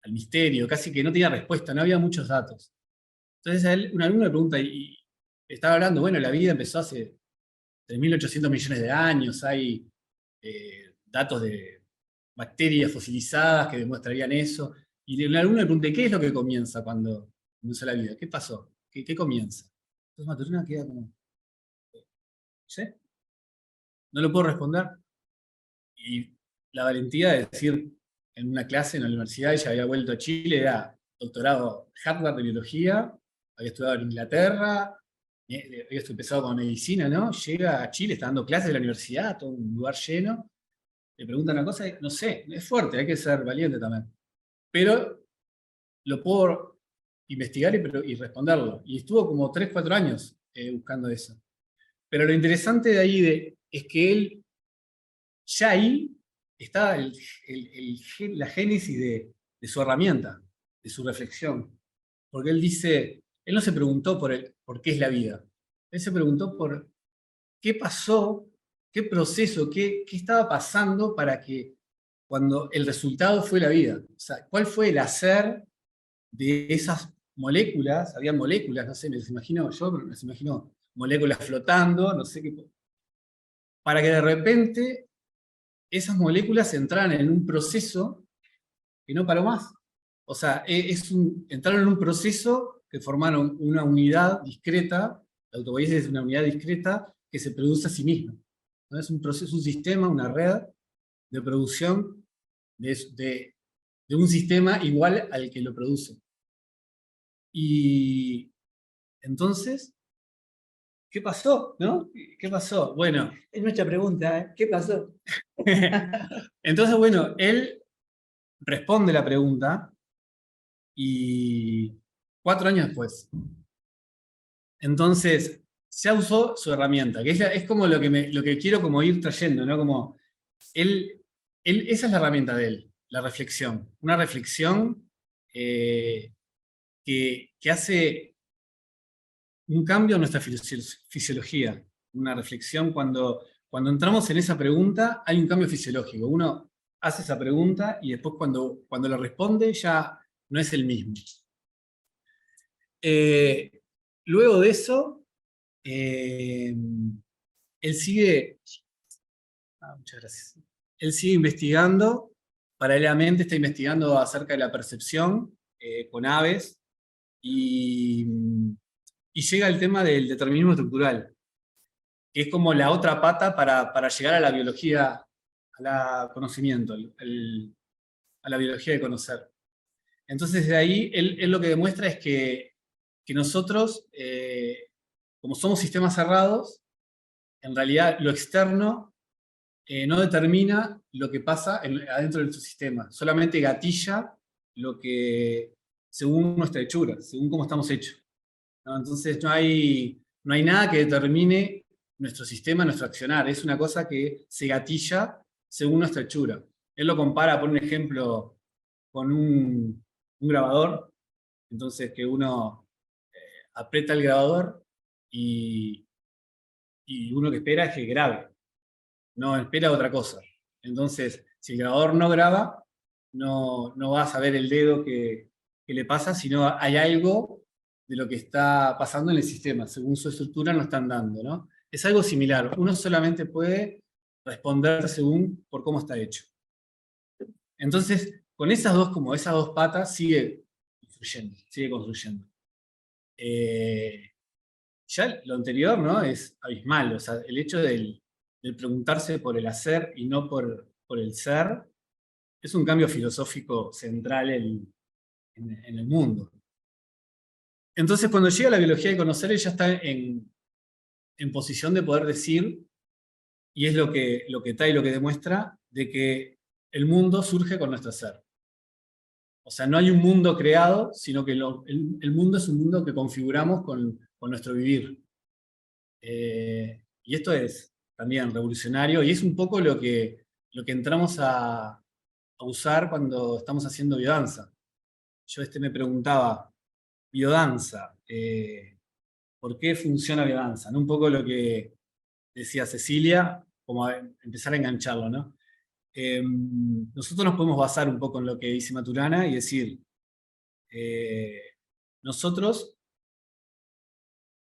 al misterio, casi que no tenía respuesta, no había muchos datos. Entonces a él, un alumno le pregunta, y estaba hablando, bueno, la vida empezó hace 3.800 millones de años, hay datos de bacterias fosilizadas que demostrarían eso. Y el alumno le pregunta, ¿qué es lo que comienza cuando comienza la vida? ¿Qué pasó? ¿Qué comienza? Entonces Maturana queda como, ¿sí? No lo puedo responder. Y la valentía de decir, en una clase en la universidad, ella había vuelto a Chile, era doctorado Harvard de biología, había estudiado en Inglaterra, había empezado con medicina, ¿no? Llega a Chile, está dando clases de la universidad, todo un lugar lleno, le preguntan una cosa, no sé, es fuerte, hay que ser valiente también. Pero lo puedo investigar y responderlo. Y estuvo como 3, 4 años buscando eso. Pero lo interesante de ahí es que él, ya ahí está la génesis de su herramienta, de su reflexión. Porque él dice, él no se preguntó por qué es la vida. Él se preguntó por qué pasó, qué proceso, qué estaba pasando para que cuando el resultado fue la vida. O sea, cuál fue el hacer de esas moléculas, había moléculas, no sé, me las imagino moléculas flotando, no sé qué, para que de repente esas moléculas entraran en un proceso que no paró más. O sea, entraron en un proceso que formaron una unidad discreta, la autopoiesis es una unidad discreta que se produce a sí misma. ¿No? Es un proceso, un sistema, una red de producción de un sistema igual al que lo produce. Y entonces, ¿qué pasó? ¿No? ¿Qué pasó? Bueno. Es nuestra pregunta, ¿eh? ¿Qué pasó? Entonces, bueno, él responde la pregunta y 4 años después. Entonces, ya usó su herramienta, que es como lo que quiero como ir trayendo, ¿no? Como esa es la herramienta de él, la reflexión. Una reflexión que hace un cambio en nuestra fisiología. Una reflexión cuando entramos en esa pregunta, hay un cambio fisiológico. Uno hace esa pregunta y después cuando lo responde ya no es el mismo. Luego de eso, él sigue... muchas gracias. Él sigue investigando, paralelamente está investigando acerca de la percepción con aves y llega al tema del determinismo estructural, que es como la otra pata para llegar a la biología, al conocimiento, a la biología de conocer. Entonces de ahí él lo que demuestra es que nosotros, como somos sistemas cerrados, en realidad lo externo no determina lo que pasa adentro de nuestro sistema, solamente gatilla lo que, según nuestra hechura, según cómo estamos hechos, ¿no? Entonces no hay nada que determine nuestro sistema, nuestro accionar, es una cosa que se gatilla según nuestra hechura. Él lo compara, por un ejemplo, con un grabador, entonces que uno aprieta el grabador y uno que espera es que grabe, no espera otra cosa. Entonces, si el grabador no graba, no va a saber el dedo que le pasa, sino hay algo de lo que está pasando en el sistema, según su estructura nos están dando, ¿no? Es algo similar, uno solamente puede responder según por cómo está hecho. Entonces, con esas dos patas sigue construyendo. Ya lo anterior, ¿no? Es abismal, o sea, el hecho del preguntarse por el hacer y no por el ser, es un cambio filosófico central en el mundo. Entonces, cuando llega la biología de conocer, ella está en posición de poder decir, y es lo que trae y lo que demuestra, de que el mundo surge con nuestro ser. O sea, no hay un mundo creado, sino que el mundo es un mundo que configuramos con nuestro vivir. Y esto es también revolucionario, y es un poco lo que entramos a usar cuando estamos haciendo biodanza. Yo me preguntaba, biodanza, por qué funciona biodanza, ¿no? Un poco lo que decía Cecilia, como empezar a engancharlo, ¿no? Nosotros nos podemos basar un poco en lo que dice Maturana y decir, nosotros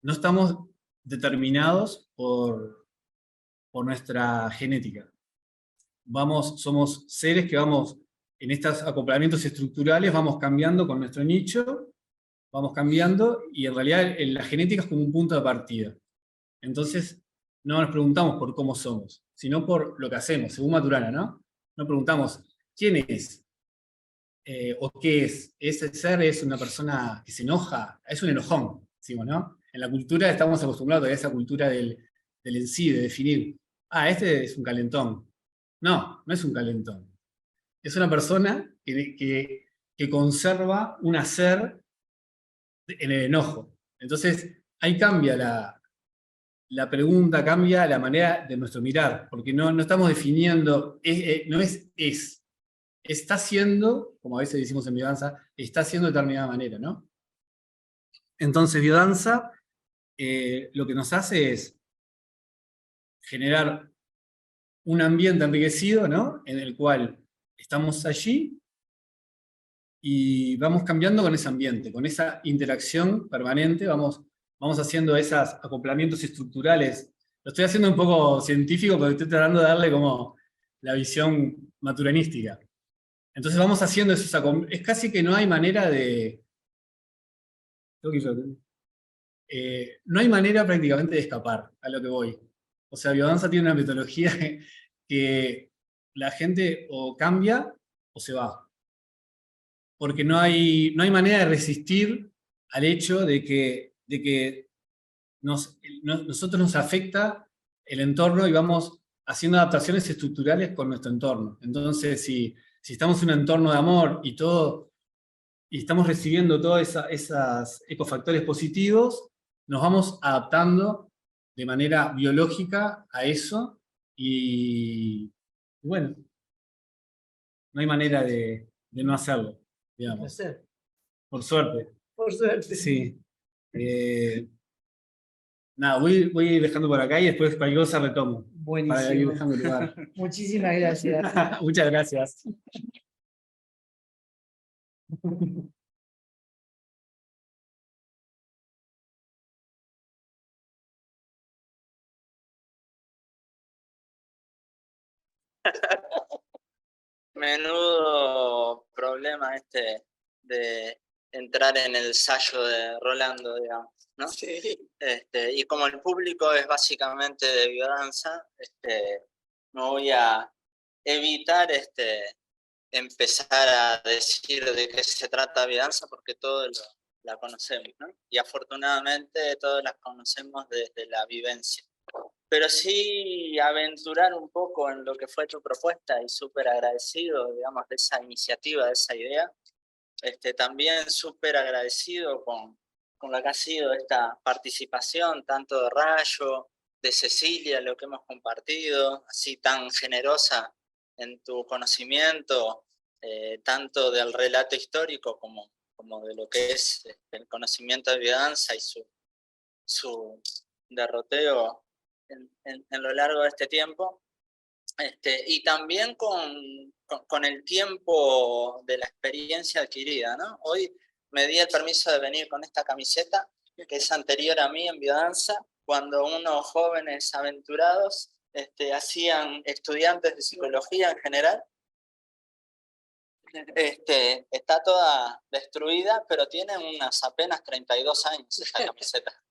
no estamos determinados por nuestra genética. Somos seres que vamos, en estos acoplamientos estructurales, vamos cambiando con nuestro nicho, vamos cambiando, y en realidad la genética es como un punto de partida. Entonces, no nos preguntamos por cómo somos, sino por lo que hacemos, según Maturana, ¿no? No preguntamos, ¿quién es? ¿O qué es? ¿Ese ser es una persona que se enoja? Es un enojón, decimos, ¿no? En la cultura estamos acostumbrados a esa cultura del en sí, de definir, este es un calentón. No, no es un calentón. Es una persona que conserva un hacer en el enojo. Entonces, ahí cambia la pregunta, cambia la manera de nuestro mirar, porque no estamos definiendo, no es, está siendo, como a veces decimos en biodanza, está siendo de determinada manera, ¿no? Entonces, biodanza lo que nos hace es generar un ambiente enriquecido, ¿no? En el cual estamos allí y vamos cambiando con ese ambiente, con esa interacción permanente, vamos haciendo esos acoplamientos estructurales. Lo estoy haciendo un poco científico, pero estoy tratando de darle como la visión maturanística. Entonces vamos haciendo esos acoplamientos. Es casi que no hay manera de... no hay manera prácticamente de escapar a lo que voy. O sea, biodanza tiene una metodología que la gente o cambia o se va. Porque no hay manera de resistir al hecho de que nosotros nos afecta el entorno y vamos haciendo adaptaciones estructurales con nuestro entorno. Entonces, si estamos en un entorno de amor y estamos recibiendo todos esos ecofactores positivos, nos vamos adaptando de manera biológica a eso y bueno, no hay manera de no hacerlo, digamos. Por suerte. Por suerte. Sí. Nada, voy a ir dejando por acá y después cualquier cosa retomo. Para ir Buenísimo. buscando lugar. Muchísimas gracias. Muchas gracias. Menudo problema este de entrar en el sayo de Rolando, digamos, ¿no? Sí. Y como el público es básicamente de biodanza, me voy a evitar empezar a decir de qué se trata biodanza porque todos la conocemos, ¿no? Y afortunadamente todos la conocemos desde la vivencia. Pero sí aventurar un poco en lo que fue tu propuesta y súper agradecido, digamos, de esa iniciativa, de esa idea. También súper agradecido con lo que ha sido esta participación, tanto de Rayo, de Cecilia, lo que hemos compartido, así tan generosa en tu conocimiento, tanto del relato histórico como de lo que es el conocimiento de biodanza y su derroteo en lo largo de este tiempo, y también con el tiempo de la experiencia adquirida, ¿no? Hoy me di el permiso de venir con esta camiseta, que es anterior a mí en biodanza, cuando unos jóvenes aventurados hacían estudiantes de psicología en general. Está toda destruida, pero tiene apenas 32 años esa camiseta.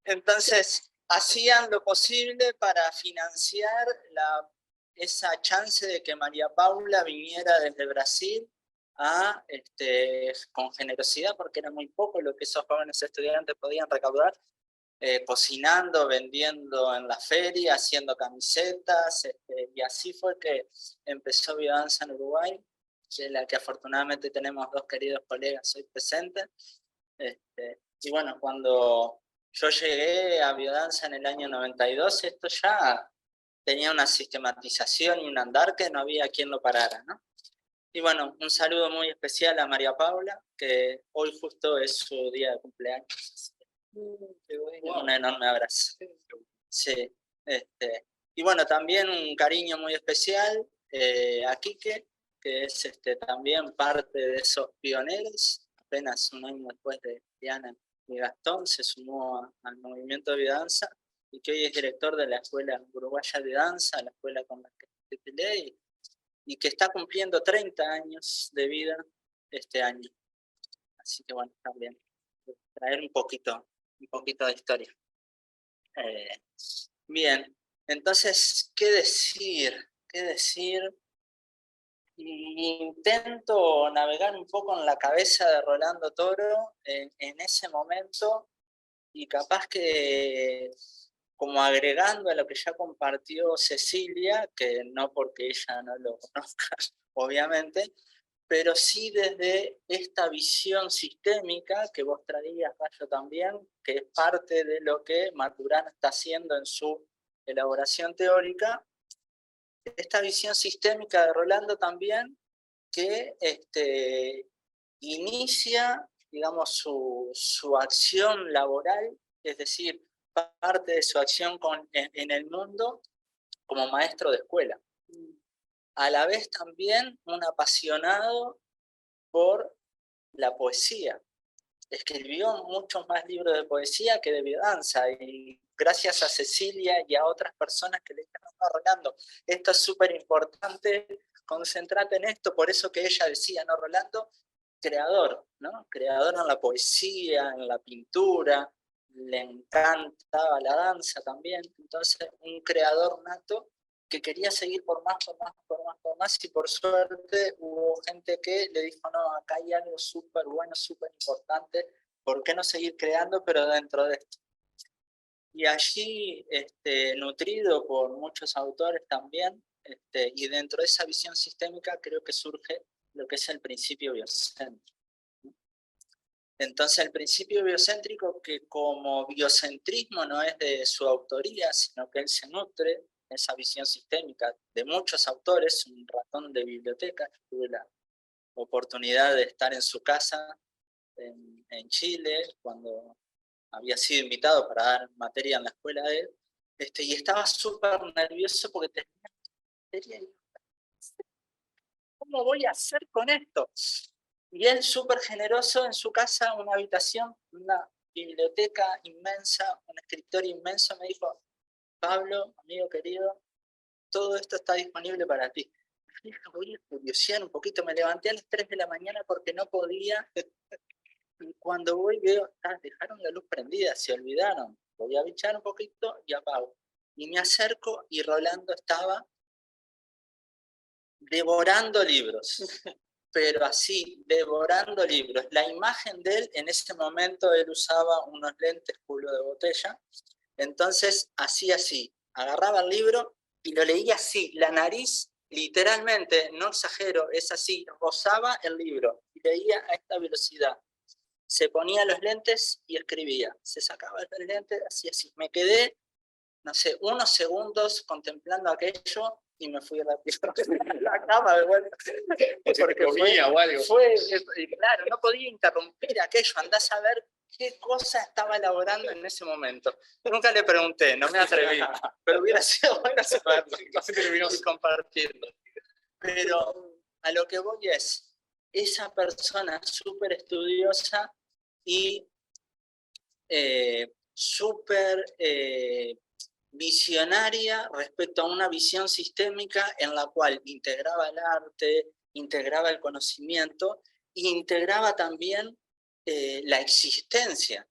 Entonces, hacían lo posible para financiar esa chance de que María Paula viniera desde Brasil con generosidad, porque era muy poco lo que esos jóvenes estudiantes podían recaudar, cocinando, vendiendo en la feria, haciendo camisetas, y así fue que empezó Biodanza en Uruguay, de la que afortunadamente tenemos dos queridos colegas hoy presentes. Y bueno, cuando yo llegué a Biodanza en el año 92, esto ya tenía una sistematización y un andar que no había quien lo parara, ¿no? Y bueno, un saludo muy especial a María Paula, que hoy justo es su día de cumpleaños. Un enorme abrazo. Sí, y bueno, también un cariño muy especial a Quique, que es también parte de esos pioneros. Apenas un año después de Diana y Gastón se sumó al movimiento de danza y que hoy es director de la Escuela Uruguaya de Danza, la escuela con la que peleé, y que está cumpliendo 30 años de vida este año. Así que bueno, también traer un poquito de historia. Bien, entonces, ¿qué decir? Intento navegar un poco en la cabeza de Rolando Toro en ese momento y capaz que como agregando a lo que ya compartió Cecilia, que no porque ella no lo conozca, obviamente, pero sí desde esta visión sistémica que vos traías, Rayo, también, que es parte de lo que Maturana está haciendo en su elaboración teórica, esta visión sistémica de Rolando también, que inicia, digamos, su acción laboral, es decir, parte de su acción en el mundo como maestro de escuela. A la vez también un apasionado por la poesía. Escribió muchos más libros de poesía que de biodanza, y gracias a Cecilia y a otras personas que le dijeron, no, Rolando, esto es súper importante, concéntrate en esto, por eso que ella decía, no, Rolando, creador, ¿no? Creador en la poesía, en la pintura, le encantaba la danza también, entonces un creador nato que quería seguir por más, y por suerte hubo gente que le dijo, no, acá hay algo súper bueno, súper importante, ¿por qué no seguir creando, pero dentro de esto? Y allí, nutrido por muchos autores también, y dentro de esa visión sistémica creo que surge lo que es el principio biocéntrico. Entonces el principio biocéntrico, que como biocentrismo no es de su autoría, sino que él se nutre de esa visión sistémica de muchos autores, un ratón de biblioteca. Tuve la oportunidad de estar en su casa en Chile, cuando había sido invitado para dar materia en la escuela de él, y estaba súper nervioso porque tenía materia. ¿Cómo voy a hacer con esto? Y él, súper generoso, en su casa, una habitación, una biblioteca inmensa, un escritorio inmenso, me dijo, Pablo, amigo querido, todo esto está disponible para ti. Voy a curiosear un poquito, me levanté a las 3 de la mañana porque no podía, y cuando voy veo, dejaron la luz prendida, se olvidaron, voy a bichar un poquito y apago. Y me acerco y Rolando estaba devorando libros. Pero así, devorando libros. La imagen de él, en ese momento él usaba unos lentes culo de botella, entonces hacía así, agarraba el libro y lo leía así, la nariz literalmente, no exagero, es así, rozaba el libro y leía a esta velocidad. Se ponía los lentes y escribía, se sacaba los lentes, hacía así. Me quedé, no sé, unos segundos contemplando aquello y me fui rápido a la cama de vuelta. Porque claro, no podía interrumpir aquello, andás a ver qué cosa estaba elaborando en ese momento. Nunca le pregunté, no me atreví, pero hubiera sido bueno saberlo y compartirlo. Pero a lo que voy es, esa persona súper estudiosa y súper visionaria respecto a una visión sistémica en la cual integraba el arte, integraba el conocimiento e integraba también la existencia.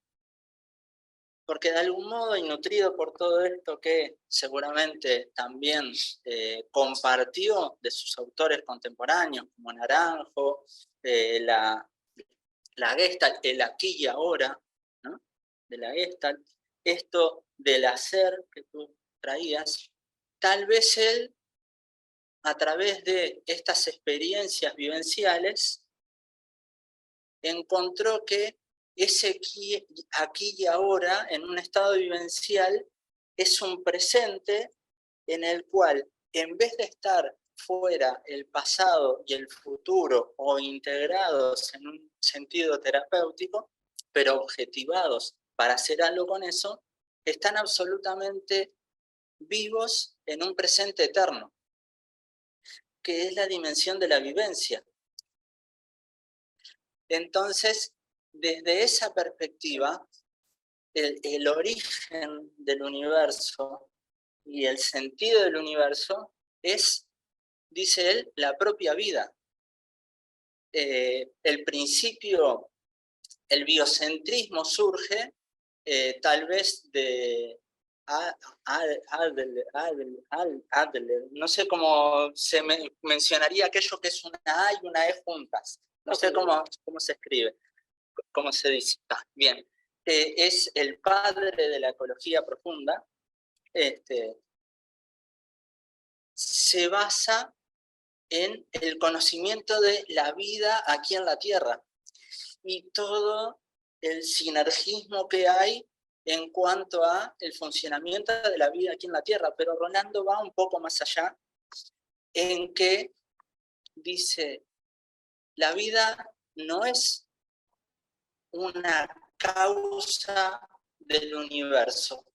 Porque de algún modo, y nutrido por todo esto que seguramente también compartió de sus autores contemporáneos, como Naranjo, la Gestalt, el aquí y ahora, ¿no? De la Gestalt, esto del hacer que tú traías, tal vez él, a través de estas experiencias vivenciales, encontró que ese aquí y ahora, en un estado vivencial, es un presente en el cual, en vez de estar fuera el pasado y el futuro o integrados en un sentido terapéutico, pero objetivados para hacer algo con eso, están absolutamente vivos en un presente eterno, que es la dimensión de la vivencia. Entonces, desde esa perspectiva, el origen del universo y el sentido del universo es, dice él, la propia vida. El principio, el biocentrismo surge tal vez de Adler, no sé cómo se mencionaría aquello que es una A y una E juntas. No sé cómo se escribe, cómo se dice. Bien, es el padre de la ecología profunda. Se basa en el conocimiento de la vida aquí en la Tierra y todo el sinergismo que hay en cuanto a el funcionamiento de la vida aquí en la Tierra. Pero Rolando va un poco más allá, en que dice, la vida no es una causa del universo.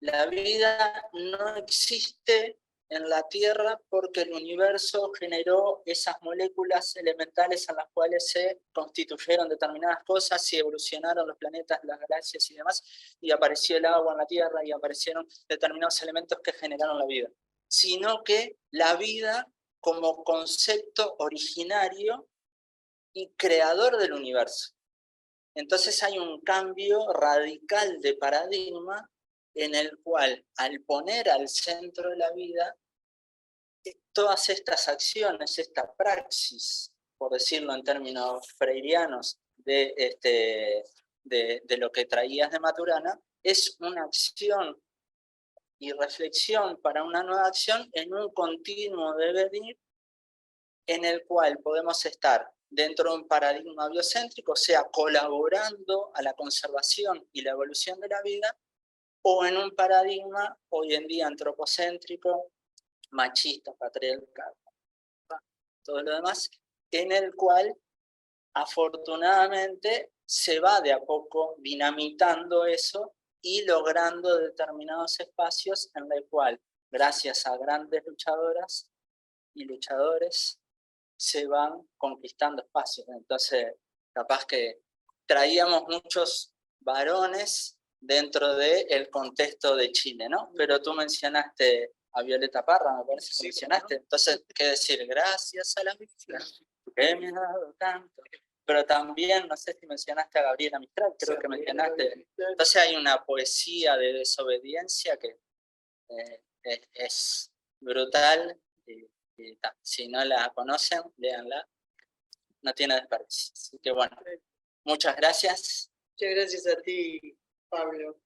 La vida no existe en la Tierra porque el universo generó esas moléculas elementales en las cuales se constituyeron determinadas cosas y evolucionaron los planetas, las galaxias y demás, y apareció el agua en la Tierra y aparecieron determinados elementos que generaron la vida. Sino que la vida como concepto originario y creador del universo. Entonces hay un cambio radical de paradigma en el cual, al poner al centro de la vida, todas estas acciones, esta praxis, por decirlo en términos freirianos, de lo que traías de Maturana, es una acción y reflexión para una nueva acción en un continuo devenir en el cual podemos estar dentro de un paradigma biocéntrico, o sea, colaborando a la conservación y la evolución de la vida, o en un paradigma hoy en día antropocéntrico, machista, patriarcal, todo lo demás, en el cual afortunadamente se va de a poco dinamitando eso y logrando determinados espacios en el cual, gracias a grandes luchadoras y luchadores, se van conquistando espacios. Entonces, capaz que traíamos muchos varones dentro del contexto de Chile, ¿no? Pero tú mencionaste a Violeta Parra, me parece que mencionaste. Entonces, ¿qué decir? Gracias a la vida que me ha dado tanto. Pero también, no sé si mencionaste a Gabriela Mistral, creo que mencionaste. Entonces hay una poesía de desobediencia que es brutal. Si no la conocen, léanla. No tiene desperdicio. Así que bueno, muchas gracias. Muchas gracias a ti, Pablo,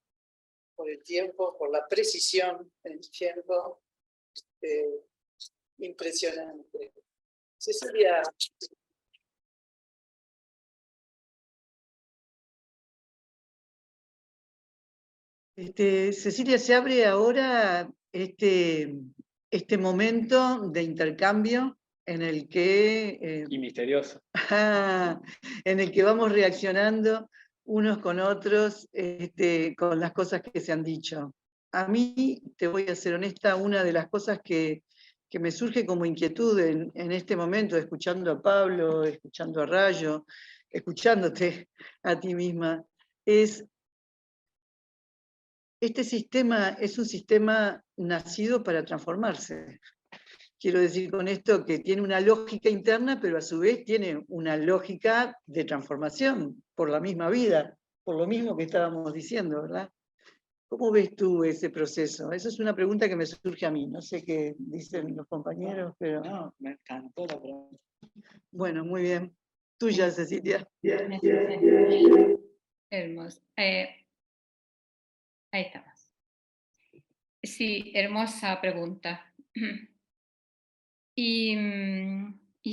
por el tiempo, por la precisión en el tiempo. Impresionante. Cecilia. Cecilia, se abre ahora este momento de intercambio en el que... Y misterioso. en el que vamos reaccionando unos con otros con las cosas que se han dicho. A mí, te voy a ser honesta, una de las cosas que me surge como inquietud en este momento, escuchando a Pablo, escuchando a Rayo, escuchándote a ti misma, es: este sistema es un sistema nacido para transformarse. Quiero decir con esto que tiene una lógica interna, pero a su vez tiene una lógica de transformación por la misma vida, por lo mismo que estábamos diciendo, ¿verdad? ¿Cómo ves tú ese proceso? Esa es una pregunta que me surge a mí. No sé qué dicen los compañeros, pero... No, me encantó la pregunta. Bueno, muy bien. Tuya, Cecilia. Hermoso. Ahí estamos. Sí, hermosa pregunta. Y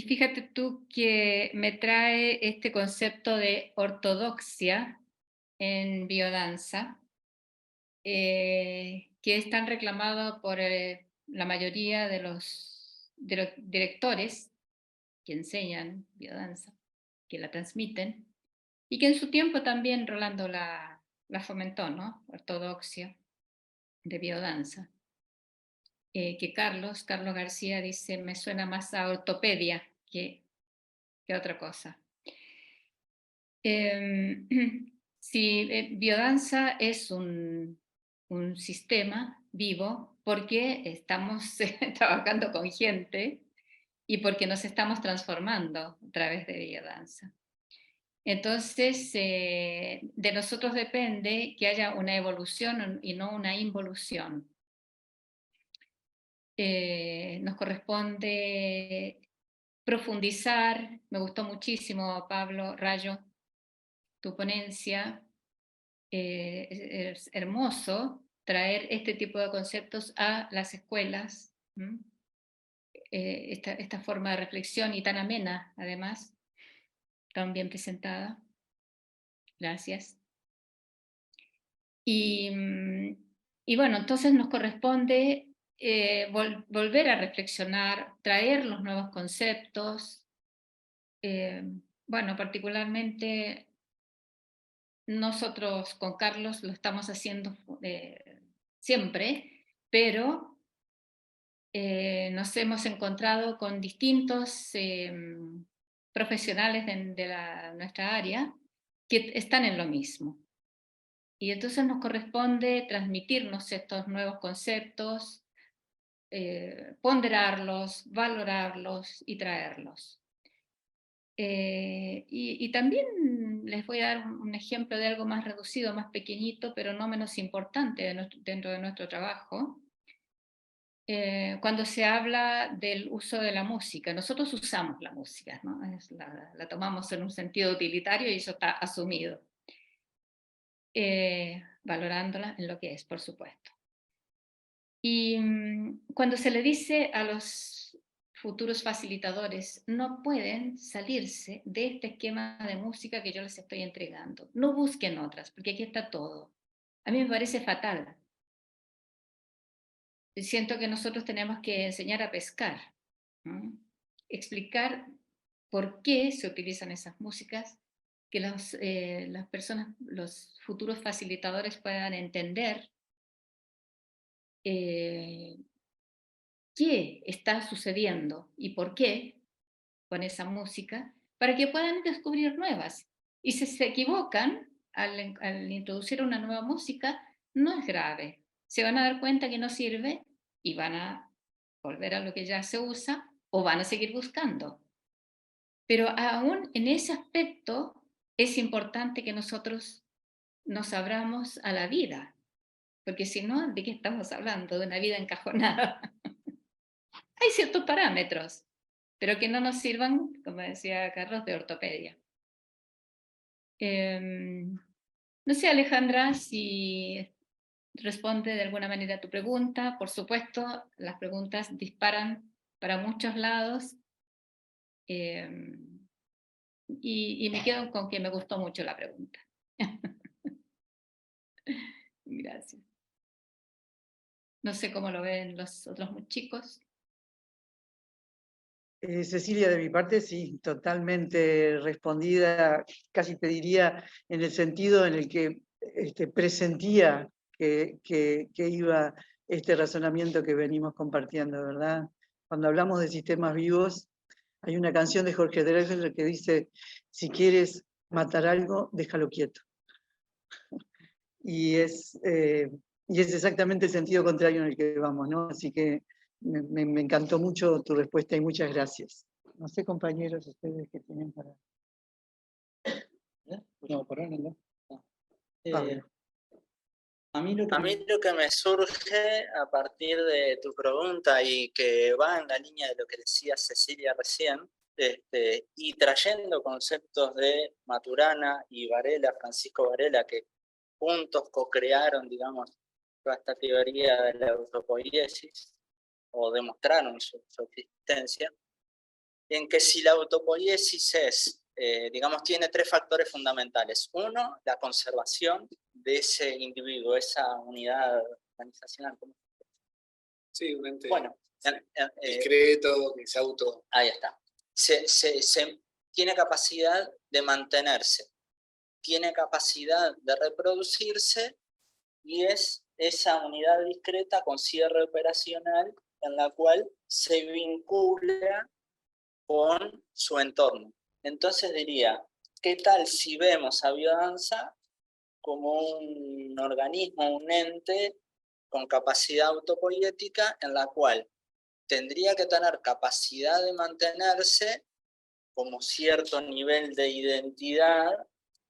fíjate tú que me trae este concepto de ortodoxia en biodanza, que es tan reclamado por la mayoría de los directores que enseñan biodanza, que la transmiten, y que en su tiempo también Rolando la fomentó, ¿no? Ortodoxia de biodanza. Que Carlos García dice, me suena más a ortopedia que otra cosa. Sí, biodanza es un sistema vivo porque estamos trabajando con gente y porque nos estamos transformando a través de biodanza. Entonces, de nosotros depende que haya una evolución y no una involución. Nos corresponde profundizar. Me gustó muchísimo, Pablo Rayo, tu ponencia. Es hermoso traer este tipo de conceptos a las escuelas. Esta forma de reflexión y tan amena, además, tan bien presentada. Gracias. Y bueno, entonces nos corresponde volver a reflexionar, traer los nuevos conceptos. Bueno, particularmente nosotros con Carlos lo estamos haciendo siempre, pero nos hemos encontrado con distintos profesionales de nuestra área que están en lo mismo. Y entonces nos corresponde transmitirnos estos nuevos conceptos, ponderarlos, valorarlos y traerlos. Y también les voy a dar un ejemplo de algo más reducido, más pequeñito, pero no menos importante dentro de nuestro trabajo. Cuando se habla del uso de la música, nosotros usamos la música, ¿no? La tomamos en un sentido utilitario y eso está asumido. Valorándola en lo que es, por supuesto. Y cuando se le dice a los futuros facilitadores, no pueden salirse de este esquema de música que yo les estoy entregando. No busquen otras, porque aquí está todo. A mí me parece fatal. Siento que nosotros tenemos que enseñar a pescar, ¿no? Explicar por qué se utilizan esas músicas, que las personas, los futuros facilitadores puedan entender qué está sucediendo y por qué con esa música, para que puedan descubrir nuevas. Y si se equivocan al introducir una nueva música, no es grave. Se van a dar cuenta que no sirve y van a volver a lo que ya se usa o van a seguir buscando. Pero aún en ese aspecto es importante que nosotros nos abramos a la vida, porque si no, ¿de qué estamos hablando? De una vida encajonada. Hay ciertos parámetros, pero que no nos sirvan, como decía Carlos, de ortopedia. No sé, Alejandra, si responde de alguna manera a tu pregunta. Por supuesto, las preguntas disparan para muchos lados. Y me quedo con que me gustó mucho la pregunta. Gracias. No sé cómo lo ven los otros chicos. Cecilia, de mi parte, sí, totalmente respondida, casi te diría en el sentido en el que presentía que iba este razonamiento que venimos compartiendo, ¿verdad? Cuando hablamos de sistemas vivos, hay una canción de Jorge Drexler que dice, si quieres matar algo, déjalo quieto. Y es exactamente el sentido contrario en el que vamos, ¿no? Así que me encantó mucho tu respuesta y muchas gracias. No sé, compañeros, ustedes qué tienen para... No, por ahora no. A mí lo que me surge a partir de tu pregunta y que va en la línea de lo que decía Cecilia recién, y trayendo conceptos de Maturana y Varela, Francisco Varela, que juntos co-crearon, digamos, toda esta teoría de la autopoiesis, o demostraron su existencia, en que si la autopoiesis es, digamos, tiene tres factores fundamentales. Uno, la conservación de ese individuo, esa unidad organizacional. Sí, un ente Bueno, discreto, que se auto... ahí está. Tiene capacidad de mantenerse, tiene capacidad de reproducirse y es esa unidad discreta con cierre operacional en la cual se vincula con su entorno. Entonces diría, ¿qué tal si vemos a biodanza como un organismo, un ente con capacidad autopoética en la cual tendría que tener capacidad de mantenerse como cierto nivel de identidad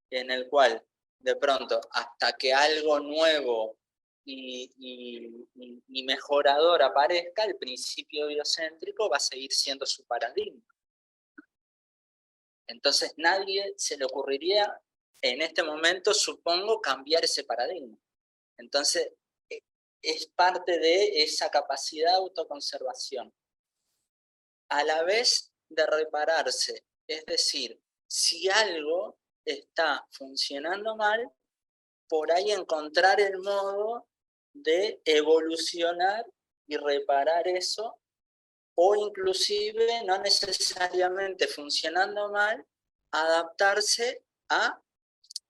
en el cual de pronto hasta que algo nuevo y mejorador aparezca, el principio biocéntrico va a seguir siendo su paradigma. Entonces nadie se le ocurriría en este momento, supongo, cambiar ese paradigma. Entonces es parte de esa capacidad de autoconservación. A la vez de repararse, es decir, si algo está funcionando mal, por ahí encontrar el modo de evolucionar y reparar eso, o inclusive, no necesariamente funcionando mal, adaptarse a,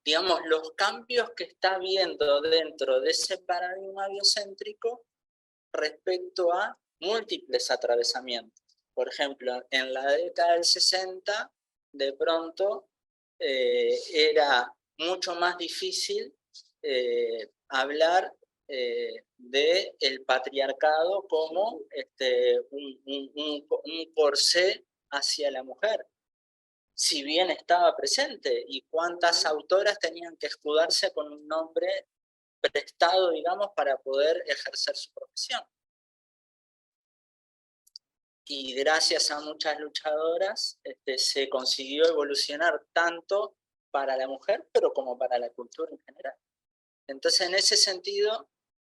digamos, los cambios que está viendo dentro de ese paradigma biocéntrico respecto a múltiples atravesamientos. Por ejemplo, en la década del 60, de pronto era mucho más difícil hablar del patriarcado como un corsé hacia la mujer, si bien estaba presente, y cuántas autoras tenían que escudarse con un nombre prestado, digamos, para poder ejercer su profesión. Y gracias a muchas luchadoras se consiguió evolucionar tanto para la mujer, pero como para la cultura en general. Entonces, en ese sentido,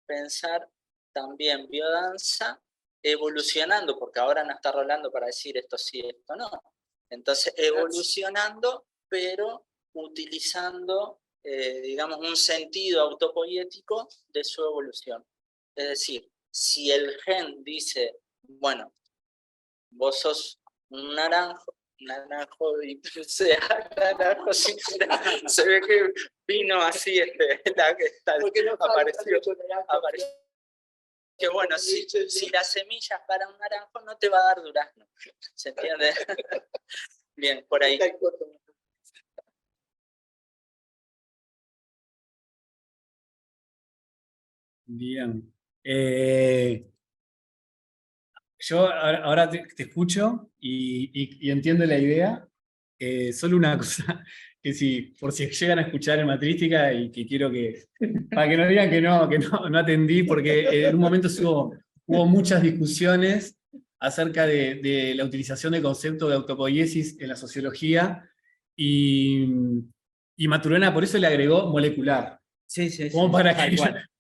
pensar también biodanza evolucionando, porque ahora no está rolando para decir esto sí, esto no. Entonces, evolucionando, pero utilizando, digamos, un sentido autopoético de su evolución. Es decir, si el gen dice, bueno, vos sos un naranjo y naranjo se ve que vino así, apareció. Que bueno, si la semilla es para un naranjo, no te va a dar durazno. ¿Se entiende? Bien, por ahí. Bien. Yo ahora te escucho y entiendo la idea. Solo una cosa, que por si llegan a escuchar en Matrística y que quiero para que no digan que no atendí, porque en un momento hubo muchas discusiones acerca de la utilización del concepto de autopoiesis en la sociología, y Maturana por eso le agregó molecular. Sí. Como para que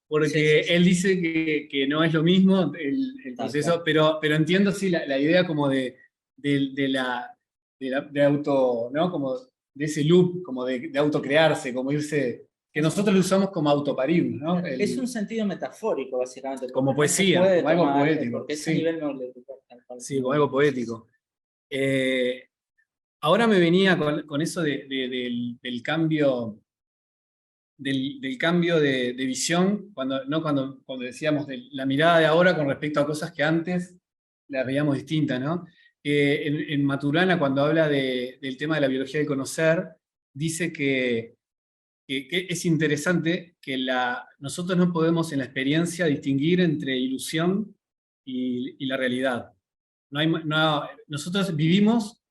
porque sí. él dice que no es lo mismo el proceso, pero entiendo sí la idea como de auto, ¿no? Como de ese loop, como de autocrearse, como irse, que nosotros lo usamos como autoparirnos, ¿no? Es un sentido metafórico, básicamente. Como poesía, como algo poético. Porque ese nivel no le... Sí, como algo poético. Ahora me venía con eso del cambio. Del cambio de visión, cuando decíamos de la mirada de ahora con respecto a cosas que antes las veíamos distintas, ¿no? En Maturana, cuando habla del tema de la biología del conocer, dice que es interesante que nosotros no podemos en la experiencia distinguir entre ilusión y la realidad. Nosotros vivimos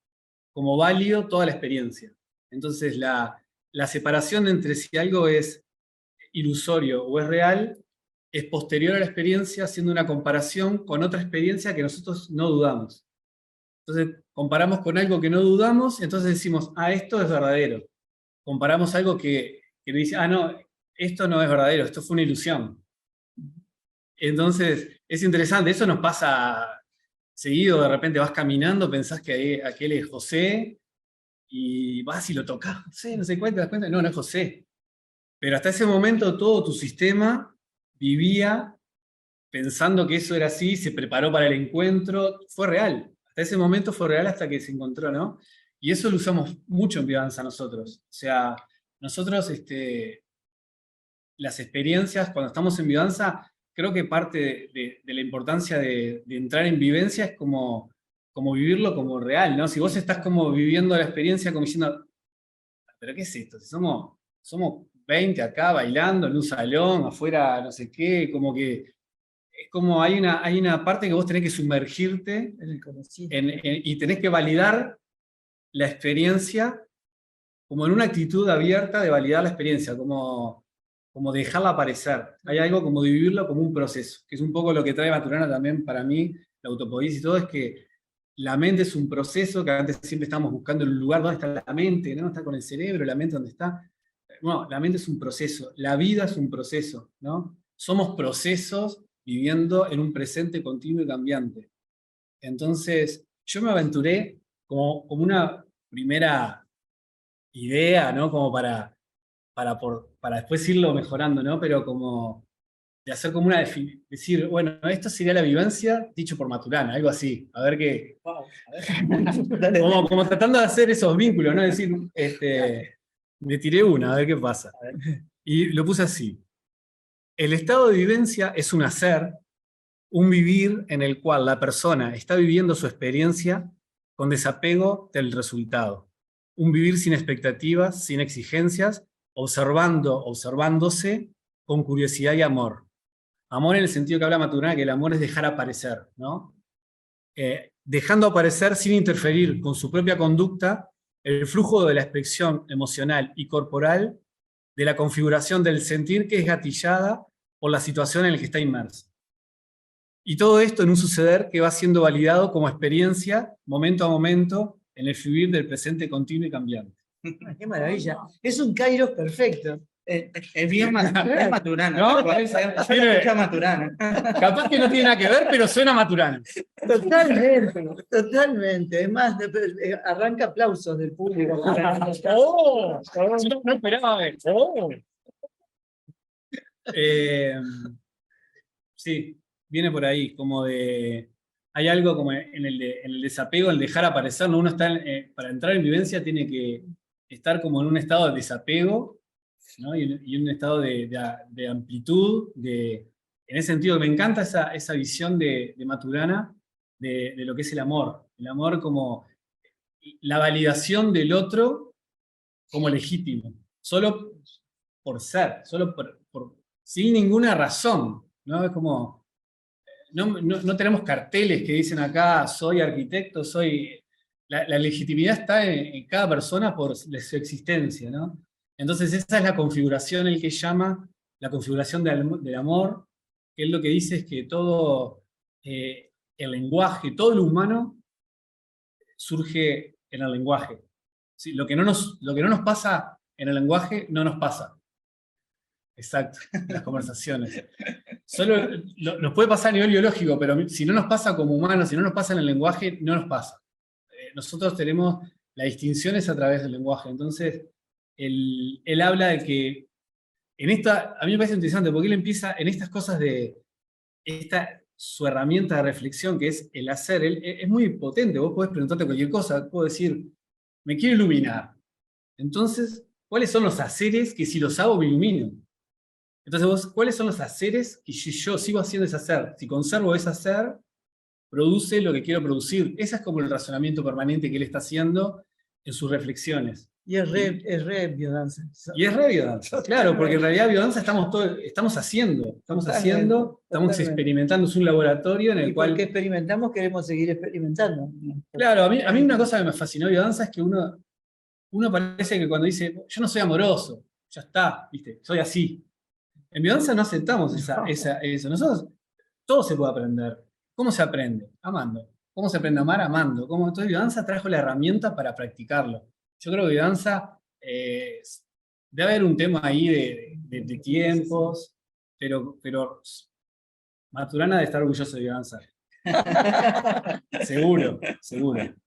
como válido toda la experiencia. Entonces, la separación entre si algo es ilusorio o es real es posterior a la experiencia, haciendo una comparación con otra experiencia que nosotros no dudamos. Entonces, comparamos con algo que no dudamos, entonces decimos, esto es verdadero. Comparamos algo que dice, no, esto no es verdadero, esto fue una ilusión. Entonces, es interesante, eso nos pasa seguido, de repente vas caminando, pensás que aquel es José, y vas y lo tocas, José, no se das cuenta, no es José. Pero hasta ese momento todo tu sistema vivía pensando que eso era así, se preparó para el encuentro, fue real. Hasta ese momento fue real hasta que se encontró, ¿no? Y eso lo usamos mucho en biodanza nosotros. O sea, nosotros, las experiencias, cuando estamos en biodanza, creo que parte de la importancia de entrar en vivencia es como vivirlo como real, ¿no? Si vos estás como viviendo la experiencia como diciendo, ¿pero qué es esto? Si somos 20 acá bailando en un salón, afuera no sé qué, como que es como hay una parte que vos tenés que sumergirte En el conocido. y tenés que validar la experiencia como en una actitud abierta de validar la experiencia, como dejarla aparecer. Hay algo como de vivirlo como un proceso, que es un poco lo que trae Maturana también para mí, la autopoiesis y todo, es que la mente es un proceso, que antes siempre estábamos buscando el lugar donde está la mente, ¿no? Está con el cerebro, la mente donde está. No, la mente es un proceso, la vida es un proceso, ¿no? Somos procesos viviendo en un presente continuo y cambiante. Entonces, yo me aventuré como una primera idea, ¿no? Como para después irlo mejorando, ¿no? Pero como de hacer como decir, bueno, esto sería la vivencia dicho por Maturana, algo así. A ver qué. Wow, a ver. Como tratando de hacer esos vínculos, ¿no? Es decir, me tiré una, a ver qué pasa. Y lo puse así. El estado de vivencia es un hacer, un vivir en el cual la persona está viviendo su experiencia con desapego del resultado. Un vivir sin expectativas, sin exigencias, observándose con curiosidad y amor. Amor en el sentido que habla Maturana, que el amor es dejar aparecer, ¿no? Dejando aparecer sin interferir con su propia conducta el flujo de la expresión emocional y corporal de la configuración del sentir que es gatillada por la situación en la que está inmersa. Y todo esto en un suceder que va siendo validado como experiencia, momento a momento, en el fluir del presente continuo y cambiante. Qué maravilla. Es un Kairos perfecto. Es bien Maturana. ¿No? Escucha Maturana. Capaz que no tiene nada que ver, pero suena Maturana. Totalmente, totalmente. Es más, arranca aplausos del público. ¡Oh! No esperaba ver. ¡Oh! Sí, viene por ahí, como de. Hay algo como en el desapego, el dejar aparecer, ¿no? Uno está, para entrar en vivencia tiene que estar como en un estado de desapego, ¿no? Y en un estado de amplitud, en ese sentido, me encanta esa visión de Maturana de lo que es el amor. El amor como la validación del otro como legítimo, solo por ser, solo sin ninguna razón, ¿no? Es como, no tenemos carteles que dicen acá, soy arquitecto, soy. La legitimidad está en cada persona por su existencia, ¿no? Entonces esa es la configuración, el que llama la configuración del amor, que él lo que dice es que todo el lenguaje, todo lo humano surge en el lenguaje. ¿Sí? Lo que no nos pasa en el lenguaje, no nos pasa. Exacto, en las conversaciones. Solo nos puede pasar a nivel biológico, pero si no nos pasa como humanos, si no nos pasa en el lenguaje, no nos pasa. Nosotros tenemos las distinciones a través del lenguaje. Entonces, él habla de que a mí me parece interesante, porque él empieza en estas cosas de su herramienta de reflexión, que es el hacer. Él es muy potente, vos podés preguntarte cualquier cosa, puedo decir, me quiero iluminar. Entonces, ¿cuáles son los haceres que si los hago me ilumino? Entonces vos, ¿cuáles son los haceres que si yo sigo haciendo ese hacer? Si conservo ese hacer, produce lo que quiero producir. Ese es como el razonamiento permanente que él está haciendo en sus reflexiones. Y es re biodanza. Y es re biodanza, claro, porque en realidad biodanza estamos haciendo, estamos experimentando, es un laboratorio en el cual. Porque experimentamos, queremos seguir experimentando. Claro, a mí una cosa que me fascinó de biodanza es que uno parece que cuando dice, yo no soy amoroso, ya está, ¿viste? Soy así. En biodanza no aceptamos eso. Nosotros, todo se puede aprender. ¿Cómo se aprende? Amando. ¿Cómo se aprende a amar? Amando. Entonces biodanza trajo la herramienta para practicarlo. Yo creo que biodanza, debe haber un tema ahí de tiempos, pero Maturana debe estar orgulloso de biodanza. Seguro.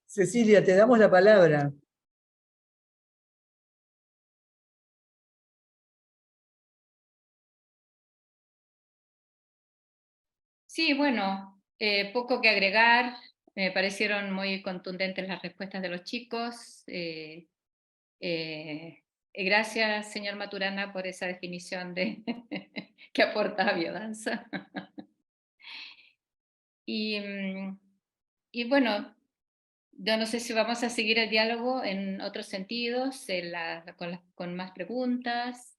Cecilia, te damos la palabra. Sí, bueno, poco que agregar. Me parecieron muy contundentes las respuestas de los chicos. Gracias, señor Maturana, por esa definición de que aporta biodanza. Y bueno, yo no sé si vamos a seguir el diálogo en otros sentidos, con más preguntas.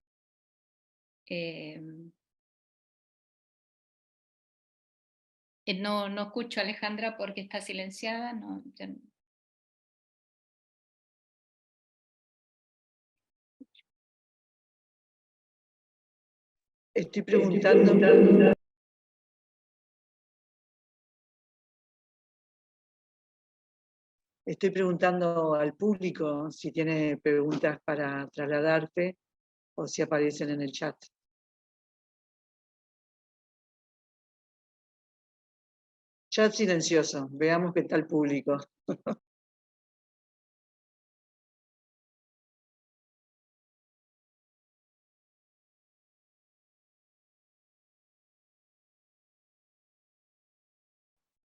No escucho a Alejandra porque está silenciada. No, Estoy preguntando. Estoy preguntando al público si tiene preguntas para trasladarte o si aparecen en el chat. Chat silencioso. Veamos qué tal público.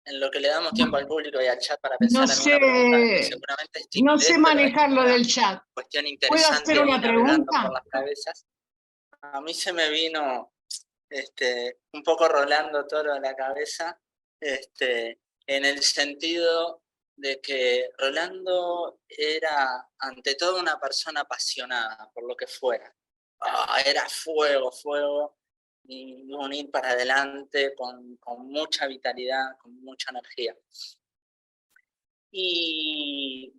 En lo que le damos tiempo al público y al chat para pensar No en una pregunta que seguramente no estimulé, sé pero manejar lo una del chat. cuestión ¿Puedo interesante hacer una navegando por pregunta? las cabezas. A mí se me vino un poco Rolando Toro a la cabeza, en el sentido de que Rolando era ante todo una persona apasionada por lo que fuera. Era fuego, fuego, y un ir para adelante con mucha vitalidad, con mucha energía. Y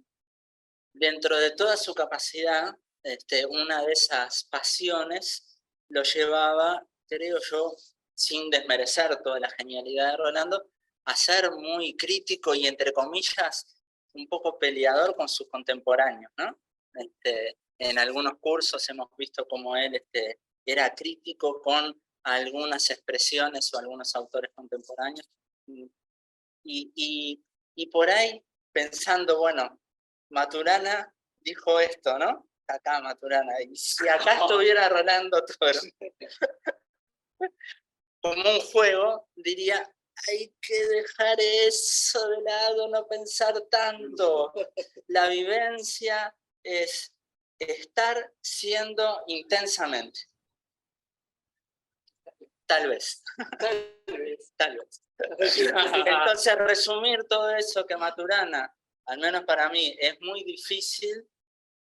dentro de toda su capacidad, una de esas pasiones lo llevaba, creo yo, sin desmerecer toda la genialidad de Rolando, a ser muy crítico y, entre comillas, un poco peleador con sus contemporáneos, ¿no? En algunos cursos hemos visto cómo él era crítico con algunas expresiones o algunos autores contemporáneos. Y por ahí, pensando, bueno, Maturana dijo esto, ¿no? Acá Maturana, y si acá estuviera Rolando Toro como un juego, diría, hay que dejar eso de lado, no pensar tanto. La vivencia es estar siendo intensamente. Tal vez. Tal vez. Entonces, resumir todo eso que Maturana, al menos para mí, es muy difícil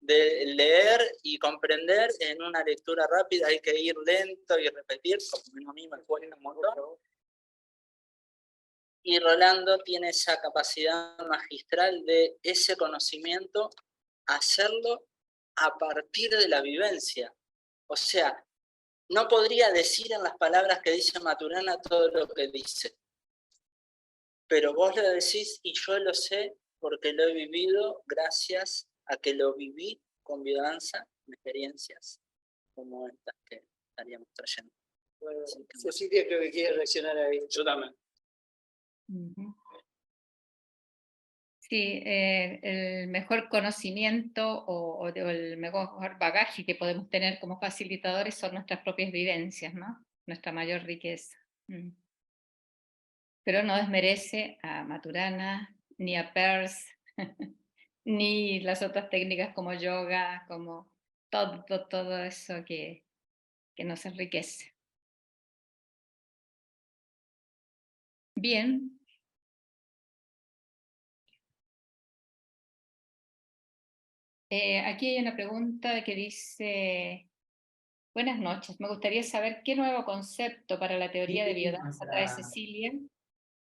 de leer y comprender en una lectura rápida. Hay que ir lento y repetir, como a mí me cuesta un montón. Y Rolando tiene esa capacidad magistral de ese conocimiento, hacerlo a partir de la vivencia. O sea, no podría decir en las palabras que dice Maturana todo lo que dice, pero vos lo decís y yo lo sé porque lo he vivido gracias a que lo viví con biodanza, en experiencias como estas que estaríamos trayendo. Bueno, Cecilia creo que quiere reaccionar a esto. Yo también. Sí, el mejor conocimiento o el mejor bagaje que podemos tener como facilitadores son nuestras propias vivencias, ¿no? Nuestra mayor riqueza. Pero no desmerece a Maturana, ni a Peirce, ni las otras técnicas como yoga, como todo eso que nos enriquece. Bien. Aquí hay una pregunta que dice: buenas noches, me gustaría saber qué nuevo concepto para la teoría de biodanza trae Cecilia,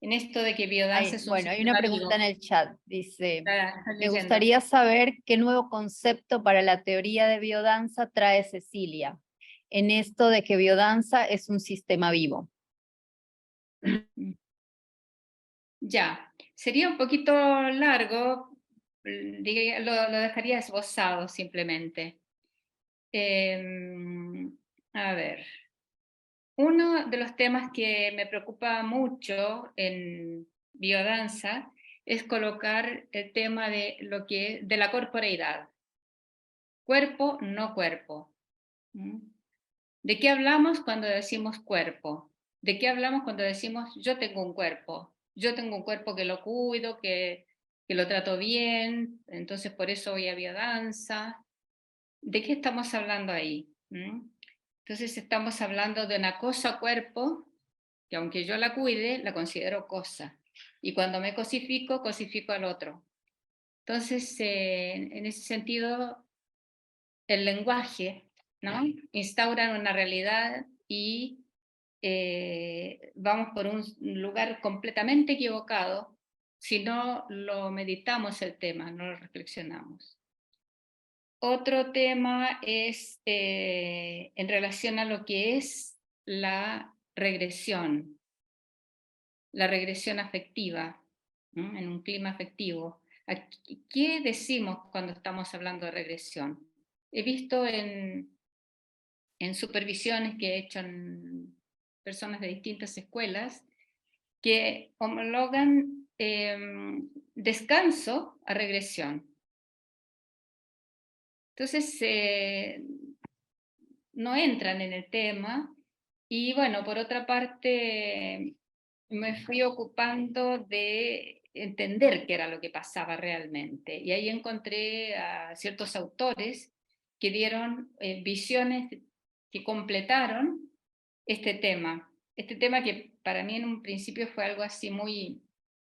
en esto de que biodanza es un Bueno, hay una pregunta en el chat, dice, me leyendo. gustaría saber qué nuevo concepto para la teoría de biodanza trae Cecilia, en esto de que biodanza es un sistema vivo. Ya, sería un poquito largo, lo dejaría esbozado simplemente. A ver, uno de los temas que me preocupa mucho en biodanza es colocar el tema de la corporeidad. Cuerpo, no cuerpo. ¿De qué hablamos cuando decimos cuerpo? ¿De qué hablamos cuando decimos yo tengo un cuerpo? Yo tengo un cuerpo que lo cuido, que lo trato bien, entonces por eso voy a biodanza. ¿De qué estamos hablando ahí? Entonces estamos hablando de una cosa cuerpo, que aunque yo la cuide, la considero cosa. Y cuando me cosifico, cosifico al otro. Entonces, en ese sentido, el lenguaje, ¿no?, instaura una realidad y vamos por un lugar completamente equivocado si no lo meditamos el tema, no lo reflexionamos. Otro tema es en relación a lo que es la regresión afectiva, ¿no?, en un clima afectivo. ¿Qué decimos cuando estamos hablando de regresión? He visto en supervisiones que he hecho en personas de distintas escuelas que homologan descanso a regresión. Entonces, no entran en el tema. Y bueno, por otra parte, me fui ocupando de entender qué era lo que pasaba realmente. Y ahí encontré a ciertos autores que dieron visiones que completaron este tema que para mí en un principio fue algo así muy,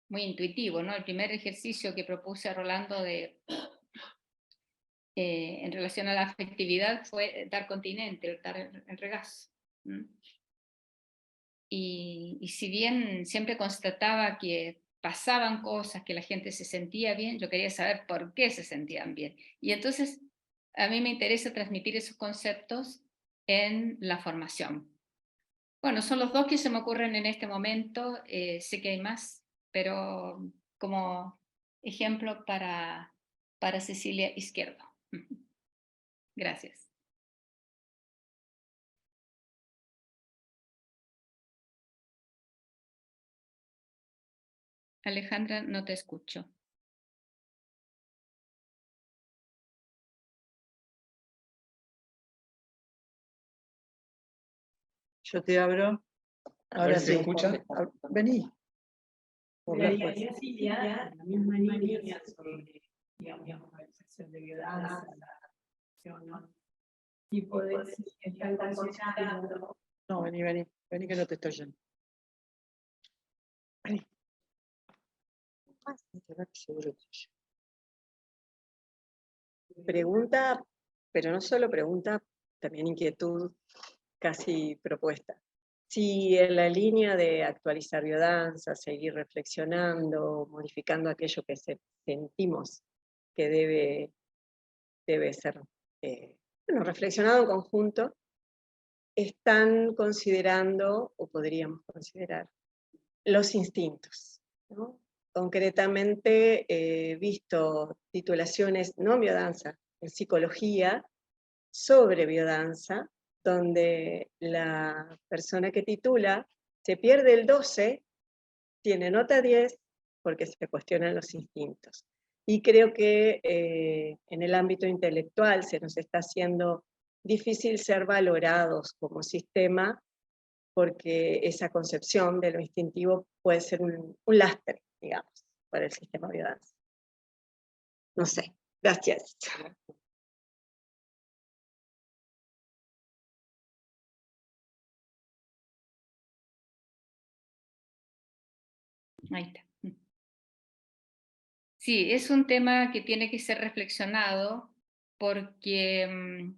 muy intuitivo, ¿no? El primer ejercicio que propuse a Rolando en relación a la afectividad fue dar continente, dar el regazo. Y si bien siempre constataba que pasaban cosas, que la gente se sentía bien, yo quería saber por qué se sentían bien. Y entonces a mí me interesa transmitir esos conceptos en la formación. Bueno, son los dos que se me ocurren en este momento, sé que hay más, pero como ejemplo para Cecilia Izquierdo. Gracias. Alejandra, no te escucho. Yo te abro. Ahora si sí. se escucha. Vení. Silvia, la misma línea sobre, digamos, la realización de biodanza, ¿no? Y podés estar considerando. No, vení que no te estoy yendo. Vení. Pregunta, pero no solo pregunta, también inquietud, casi propuesta. Si en la línea de actualizar biodanza, seguir reflexionando, modificando aquello que sentimos que debe ser reflexionado en conjunto, están considerando, o podríamos considerar, los instintos, ¿no? Concretamente, he visto titulaciones, no en biodanza, en psicología, sobre biodanza, donde la persona que titula se pierde el 12, tiene nota 10, porque se cuestionan los instintos. Y creo que en el ámbito intelectual se nos está haciendo difícil ser valorados como sistema, porque esa concepción de lo instintivo puede ser un lastre, digamos, para el sistema biodanza. No sé, gracias. Ahí está. Sí, es un tema que tiene que ser reflexionado porque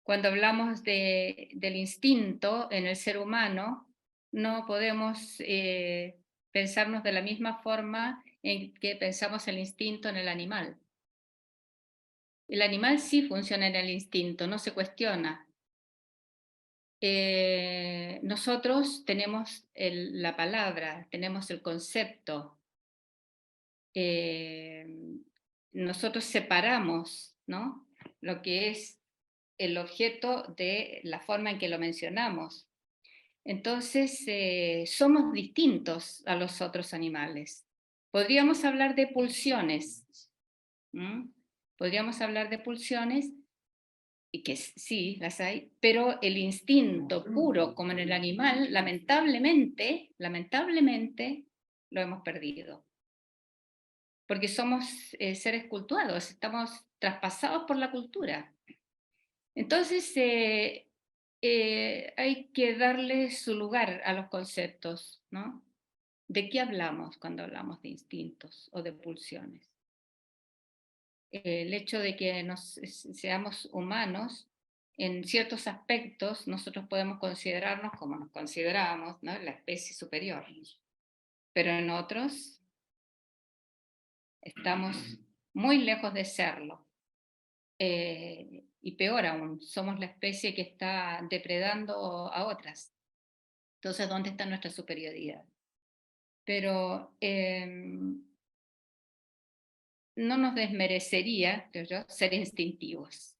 cuando hablamos del instinto en el ser humano, no podemos pensarnos de la misma forma en que pensamos el instinto en el animal. El animal sí funciona en el instinto, no se cuestiona. Nosotros tenemos la palabra, tenemos el concepto. Nosotros separamos, ¿no?, lo que es el objeto de la forma en que lo mencionamos. Entonces, somos distintos a los otros animales. Podríamos hablar de pulsiones. Podríamos hablar de pulsiones y que sí, las hay, pero el instinto puro, como en el animal, lamentablemente, lo hemos perdido. Porque somos seres cultuados, estamos traspasados por la cultura. Entonces, hay que darle su lugar a los conceptos, ¿no? ¿De qué hablamos cuando hablamos de instintos o de pulsiones? El hecho de que seamos humanos, en ciertos aspectos nosotros podemos considerarnos como nos consideramos, ¿no? La especie superior, pero en otros estamos muy lejos de serlo. Y peor aún, somos la especie que está depredando a otras. Entonces, ¿dónde está nuestra superioridad? Pero no nos desmerecería, creo yo, ser instintivos,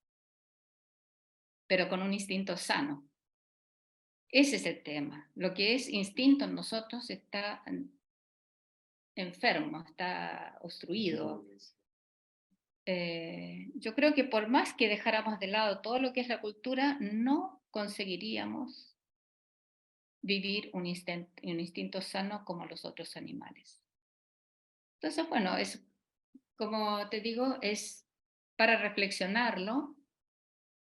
pero con un instinto sano. Ese es el tema. Lo que es instinto en nosotros está enfermo, está obstruido. Yo creo que por más que dejáramos de lado todo lo que es la cultura, no conseguiríamos vivir un instinto sano como los otros animales. Entonces, bueno, es, como te digo, es para reflexionarlo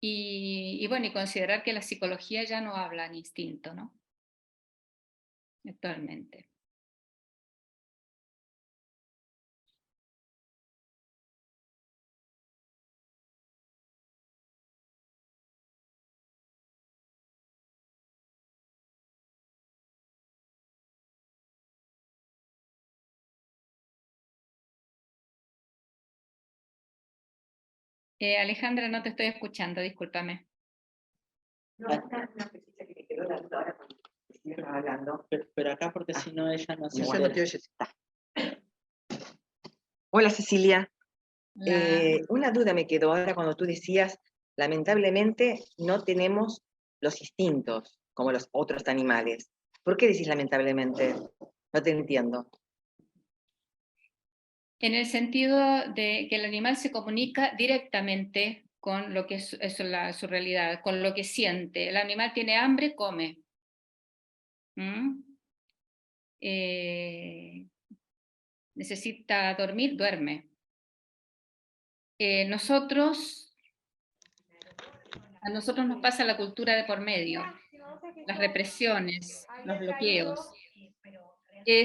y bueno, y considerar que la psicología ya no habla en instinto, ¿no? Actualmente. Alejandra, no te estoy escuchando, discúlpame. No, una cosita que me quedó la duda ahora cuando estaba hablando. Pero acá, porque si no, ella no se Ella no te oye. Hola, Cecilia. La- Una duda me quedó ahora cuando tú decías, lamentablemente no tenemos los instintos como los otros animales. ¿Por qué decís lamentablemente? No te entiendo. En el sentido de que el animal se comunica directamente con lo que es su realidad, con lo que siente. El animal tiene hambre, come. ¿Mm? Necesita dormir, duerme. A nosotros nos pasa la cultura de por medio, las represiones, los bloqueos.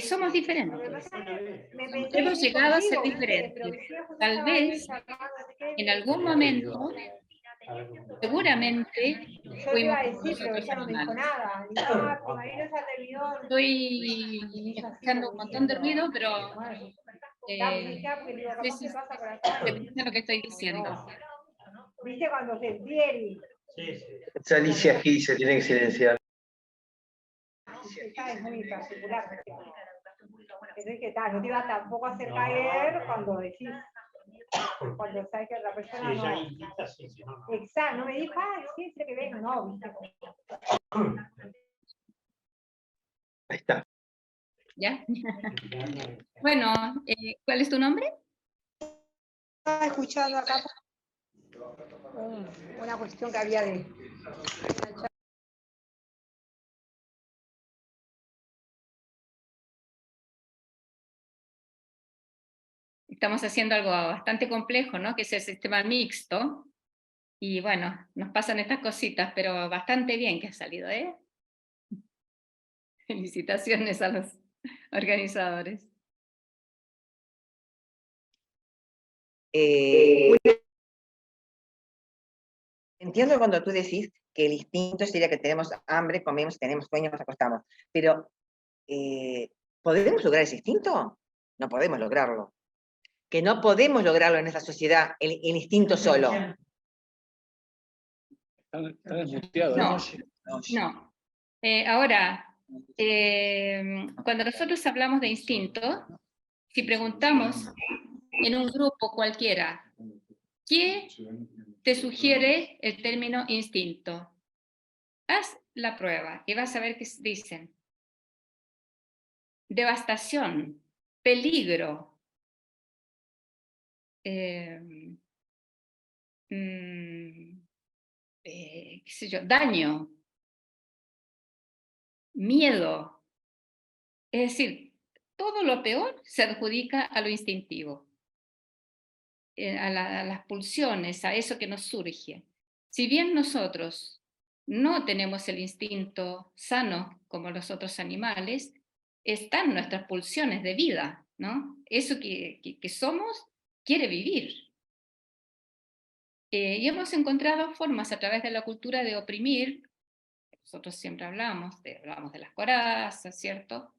Somos diferentes. Hemos llegado a ser diferentes. Tal vez, en algún momento, seguramente, fuimos como los otros animales. Estoy escuchando un montón de ruido, pero sí, sí, se entiende lo que estoy diciendo. ¿Viste cuando se entiende? Es Alicia aquí, se tiene que silenciar. Esta es muy particular. Es que tal, no te iba tampoco a hacer caer cuando decís, cuando sabes que la persona no. Exacto, no me dijo, sí, sé que vengo, no, viste. Ahí está. ¿Ya? Bueno, ¿cuál es tu nombre? Estaba escuchando acá una cuestión que había de... Estamos haciendo algo bastante complejo, ¿no? Que es el sistema mixto. Y bueno, nos pasan estas cositas, pero bastante bien que ha salido, ¿eh? Felicitaciones a los organizadores. Entiendo cuando tú decís que el instinto sería que tenemos hambre, comemos, tenemos sueño, nos acostamos, pero ¿podemos lograr ese instinto? No podemos lograrlo. Que no podemos lograrlo en esta sociedad, el instinto solo. Está desmuteado. No. Ahora, cuando nosotros hablamos de instinto, si preguntamos en un grupo cualquiera, ¿qué te sugiere el término instinto? Haz la prueba y vas a ver qué dicen. Devastación, peligro, qué sé yo, daño, miedo. Es decir, todo lo peor se adjudica a lo instintivo, a las pulsiones, a eso que nos surge. Si bien nosotros no tenemos el instinto sano como los otros animales, están nuestras pulsiones de vida, ¿no? Eso que somos quiere vivir. Y hemos encontrado formas a través de la cultura de oprimir. Nosotros siempre hablamos de las corazas, ¿cierto?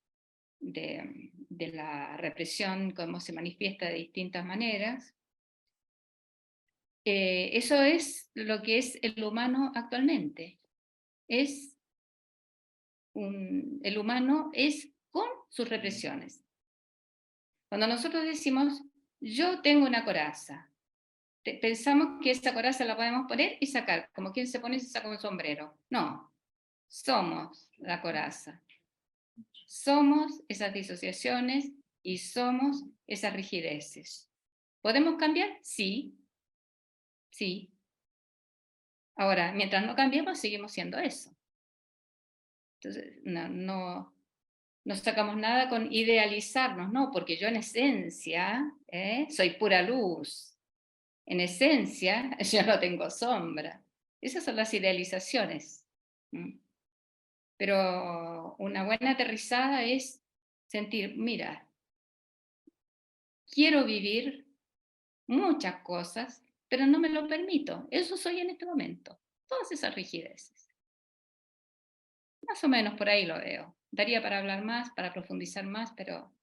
De la represión, cómo se manifiesta de distintas maneras. Eso es lo que es el humano actualmente. El humano es con sus represiones. Cuando nosotros decimos, yo tengo una coraza, pensamos que esa coraza la podemos poner y sacar, como quien se pone y se saca un sombrero. No, somos la coraza. Somos esas disociaciones y somos esas rigideces. ¿Podemos cambiar? Sí. Sí. Ahora, mientras no cambiemos, seguimos siendo eso. Entonces, no sacamos nada con idealizarnos, no, porque yo en esencia soy pura luz. En esencia, yo no tengo sombra. Esas son las idealizaciones. Pero una buena aterrizada es sentir, mira, quiero vivir muchas cosas, pero no me lo permito. Eso soy en este momento. Todas esas rigideces. Más o menos por ahí lo veo. Daría para hablar más, para profundizar más, pero...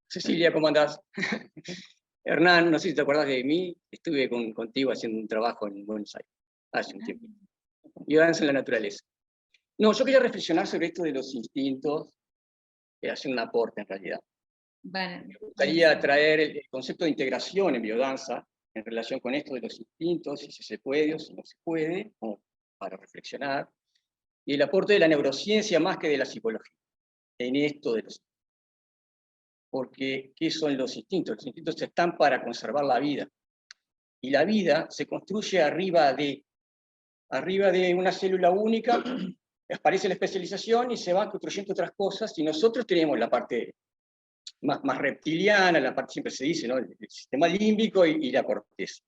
Cecilia, ¿cómo andás? Hernán, no sé si te acuerdas de mí, estuve contigo haciendo un trabajo en Buenos Aires hace un tiempo. Vivanza en la naturaleza. No, yo quería reflexionar sobre esto de los instintos, hacer un aporte en realidad. Vale. Me gustaría traer el concepto de integración en biodanza en relación con esto de los instintos, si se puede o si no se puede, como para reflexionar, y el aporte de la neurociencia más que de la psicología en esto de los instintos. Porque, ¿qué son los instintos? Los instintos están para conservar la vida. Y la vida se construye arriba de una célula única, aparece la especialización y se van construyendo otras cosas, y nosotros tenemos la parte más reptiliana, la parte, siempre se dice, ¿no? El sistema límbico y la corteza.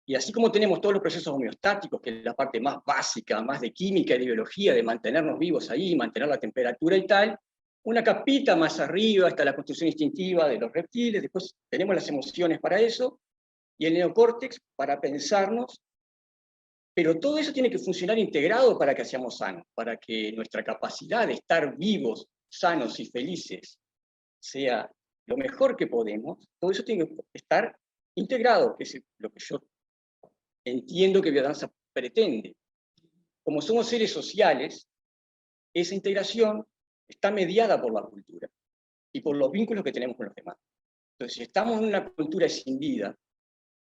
Y así como tenemos todos los procesos homeostáticos, que es la parte más básica, más de química y de biología, de mantenernos vivos ahí, mantener la temperatura y tal, una capita más arriba está la construcción instintiva de los reptiles, después tenemos las emociones para eso, y el neocórtex para pensarnos, pero todo eso tiene que funcionar integrado para que seamos sanos, para que nuestra capacidad de estar vivos, sanos y felices sea lo mejor que podemos. Todo eso tiene que estar integrado, que es lo que yo entiendo que biodanza pretende. Como somos seres sociales, esa integración está mediada por la cultura y por los vínculos que tenemos con los demás. Entonces, si estamos en una cultura escindida,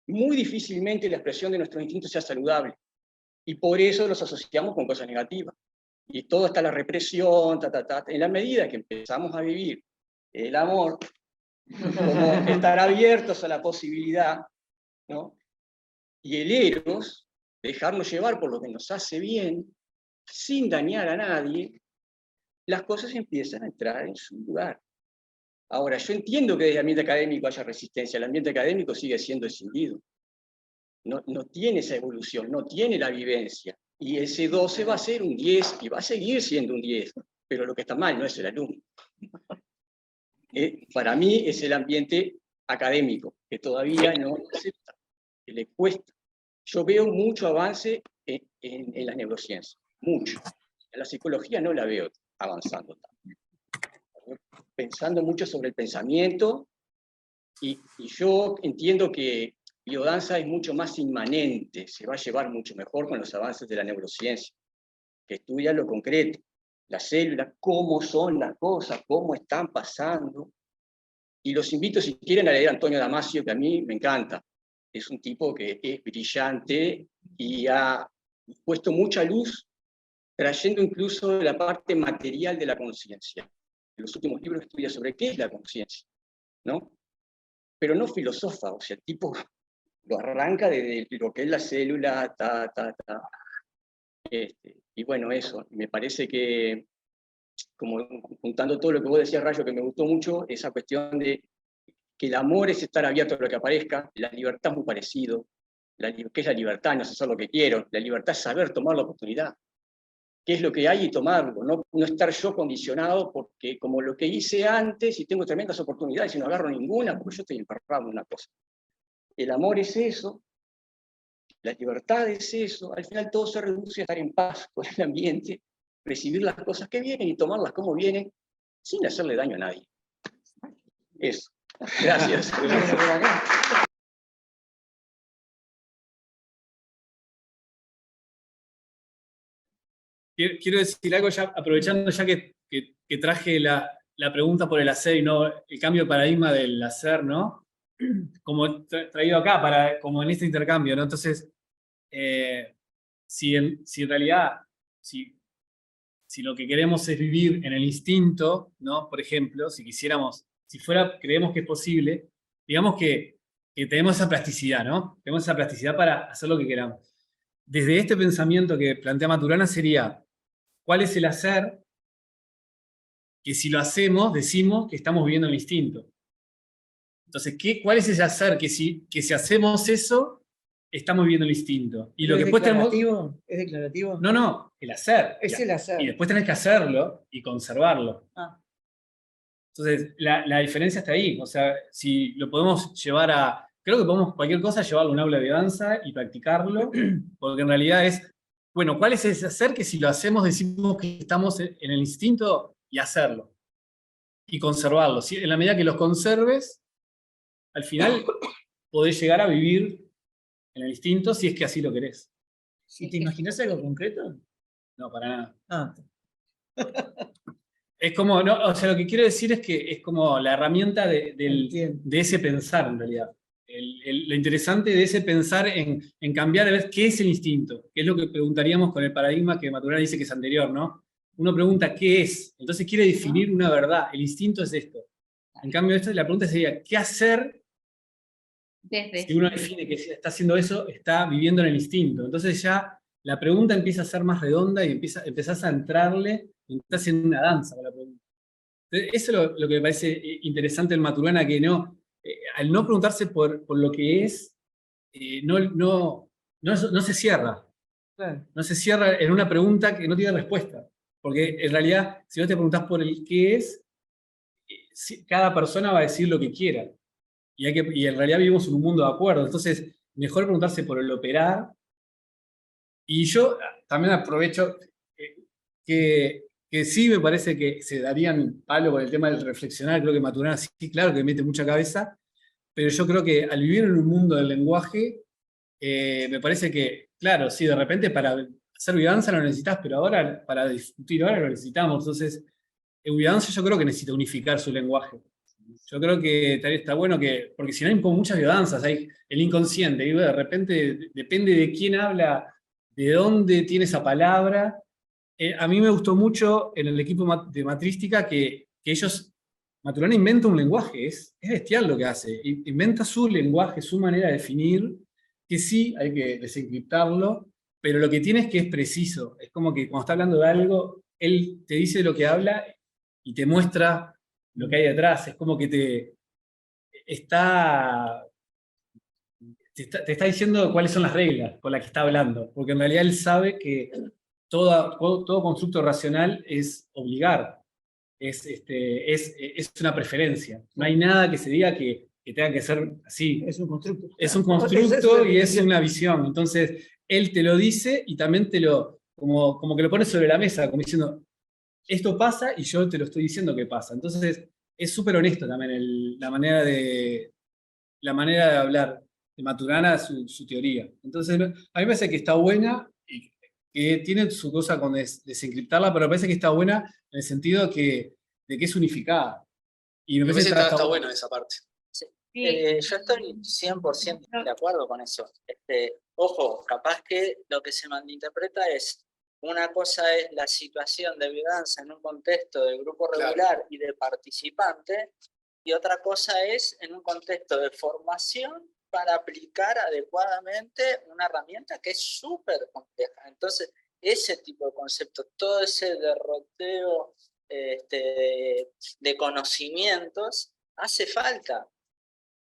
muy difícilmente la expresión de nuestros instintos sea saludable. Y por eso los asociamos con cosas negativas. Y todo está la represión, En la medida que empezamos a vivir el amor, como estar abiertos a la posibilidad, ¿no? Y el eros, dejarnos llevar por lo que nos hace bien, sin dañar a nadie, las cosas empiezan a entrar en su lugar. Ahora, yo entiendo que desde el ambiente académico haya resistencia, el ambiente académico sigue siendo escindido. No tiene esa evolución, no tiene la vivencia. Y ese 12 va a ser un 10 y va a seguir siendo un 10. Pero lo que está mal no es el alumno. Para mí es el ambiente académico, que todavía no acepta, que le cuesta. Yo veo mucho avance en las neurociencias, mucho. En la psicología no la veo avanzando tanto. Pensando mucho sobre el pensamiento, y yo entiendo que biodanza es mucho más inmanente, se va a llevar mucho mejor con los avances de la neurociencia, que estudia lo concreto, las células, cómo son las cosas, cómo están pasando. Y los invito, si quieren, a leer a Antonio Damasio, que a mí me encanta. Es un tipo que es brillante y ha puesto mucha luz trayendo incluso la parte material de la conciencia. En los últimos libros estudia sobre qué es la conciencia, ¿no? Pero no filosofa, o sea, el tipo lo arranca desde lo que es la célula, y bueno, eso, me parece que, como juntando todo lo que vos decías, Rayo, que me gustó mucho, esa cuestión de que el amor es estar abierto a lo que aparezca, la libertad es muy parecido, ¿qué es la libertad? No es hacer lo que quiero, la libertad es saber tomar la oportunidad, qué es lo que hay y tomarlo, no estar yo condicionado porque como lo que hice antes y tengo tremendas oportunidades y no agarro ninguna porque yo estoy emperrado en una cosa. El amor es eso, la libertad es eso, al final todo se reduce a estar en paz con el ambiente, recibir las cosas que vienen y tomarlas como vienen, sin hacerle daño a nadie. Eso. Gracias. Quiero decir algo, ya aprovechando ya que traje la pregunta por el hacer y no el cambio de paradigma del hacer, ¿no? Como traído acá, como en este intercambio, ¿no? Entonces, si en realidad, si lo que queremos es vivir en el instinto, ¿no? Por ejemplo, creemos que es posible, digamos que tenemos esa plasticidad, ¿no? Tenemos esa plasticidad para hacer lo que queramos. Desde este pensamiento que plantea Maturana sería, ¿cuál es el hacer? Que si lo hacemos, decimos que estamos viviendo el instinto. Entonces, ¿cuál es ese hacer? Que si hacemos eso, estamos viviendo el instinto. Y lo que después tenemos... ¿Es declarativo? No, el hacer. Es el hacer. Y después tenés que hacerlo y conservarlo. Entonces, la diferencia está ahí. O sea, si lo podemos llevar a... Creo que podemos cualquier cosa llevarlo a un aula de danza y practicarlo, porque en realidad es, bueno, ¿cuál es ese hacer que si lo hacemos decimos que estamos en el instinto y hacerlo? Y conservarlo. ¿Sí? En la medida que los conserves, al final podés llegar a vivir en el instinto si es que así lo querés. ¿Y te imaginas algo concreto? No, para nada. Ah. Es como, no, o sea, lo que quiero decir es que es como la herramienta de ese pensar, en realidad. Lo interesante de ese pensar en cambiar, de ver qué es el instinto, que es lo que preguntaríamos con el paradigma que Maturana dice que es anterior, ¿no? Uno pregunta qué es, entonces quiere definir una verdad, el instinto es esto. En cambio, la pregunta sería, ¿qué hacer? Si uno define que está haciendo eso, está viviendo en el instinto. Entonces ya la pregunta empieza a ser más redonda y empezás a entrarle, estás en una danza con la pregunta. Entonces, eso es lo que me parece interesante en Maturana, que al no preguntarse por lo que es, no se cierra. Claro. No se cierra en una pregunta que no tiene respuesta. Porque en realidad, si no te preguntás por el qué es, cada persona va a decir lo que quiera. Y en realidad vivimos en un mundo de acuerdo. Entonces, mejor preguntarse por el operar. Y yo también aprovecho que sí me parece que se darían palo con el tema del reflexionar. Creo que Maturana sí, claro que mete mucha cabeza. Pero yo creo que al vivir en un mundo del lenguaje, me parece que, claro, sí, de repente para hacer biodanza lo necesitas, pero ahora, para discutir ahora lo necesitamos. Entonces, biodanza yo creo que necesita unificar su lenguaje. Yo creo que está bueno porque si no hay muchas biodanzas, hay el inconsciente, y de repente depende de quién habla, de dónde tiene esa palabra. A mí me gustó mucho en el equipo de Matrística que ellos, Maturana inventa un lenguaje, es bestial lo que hace, inventa su lenguaje, su manera de definir, que sí hay que desencriptarlo, pero lo que tiene es que es preciso, es como que cuando está hablando de algo, él te dice lo que habla y te muestra lo que hay detrás, es como que te está diciendo cuáles son las reglas con las que está hablando, porque en realidad él sabe que todo constructo racional es obligar, es una preferencia. No hay nada que se diga que tenga que ser así. Es un constructo. Es un constructo y es una visión. Entonces, él te lo dice y también como que lo pone sobre la mesa, como diciendo, esto pasa y yo te lo estoy diciendo que pasa. Entonces, es súper honesto también la manera de hablar de Maturana, su teoría. Entonces, a mí me parece que está buena y que tiene su cosa con desencriptarla, pero me parece que está buena en el sentido de que es unificada. Y me parece que está bueno esa parte. Sí. Yo estoy 100% de acuerdo con eso. Ojo, capaz que lo que se malinterpreta es Una cosa es la situación de biodanza en un contexto de grupo regular y de participante, y otra cosa es en un contexto de formación para aplicar adecuadamente una herramienta que es súper compleja. Entonces, ese tipo de conceptos, todo ese derroteo de conocimientos, hace falta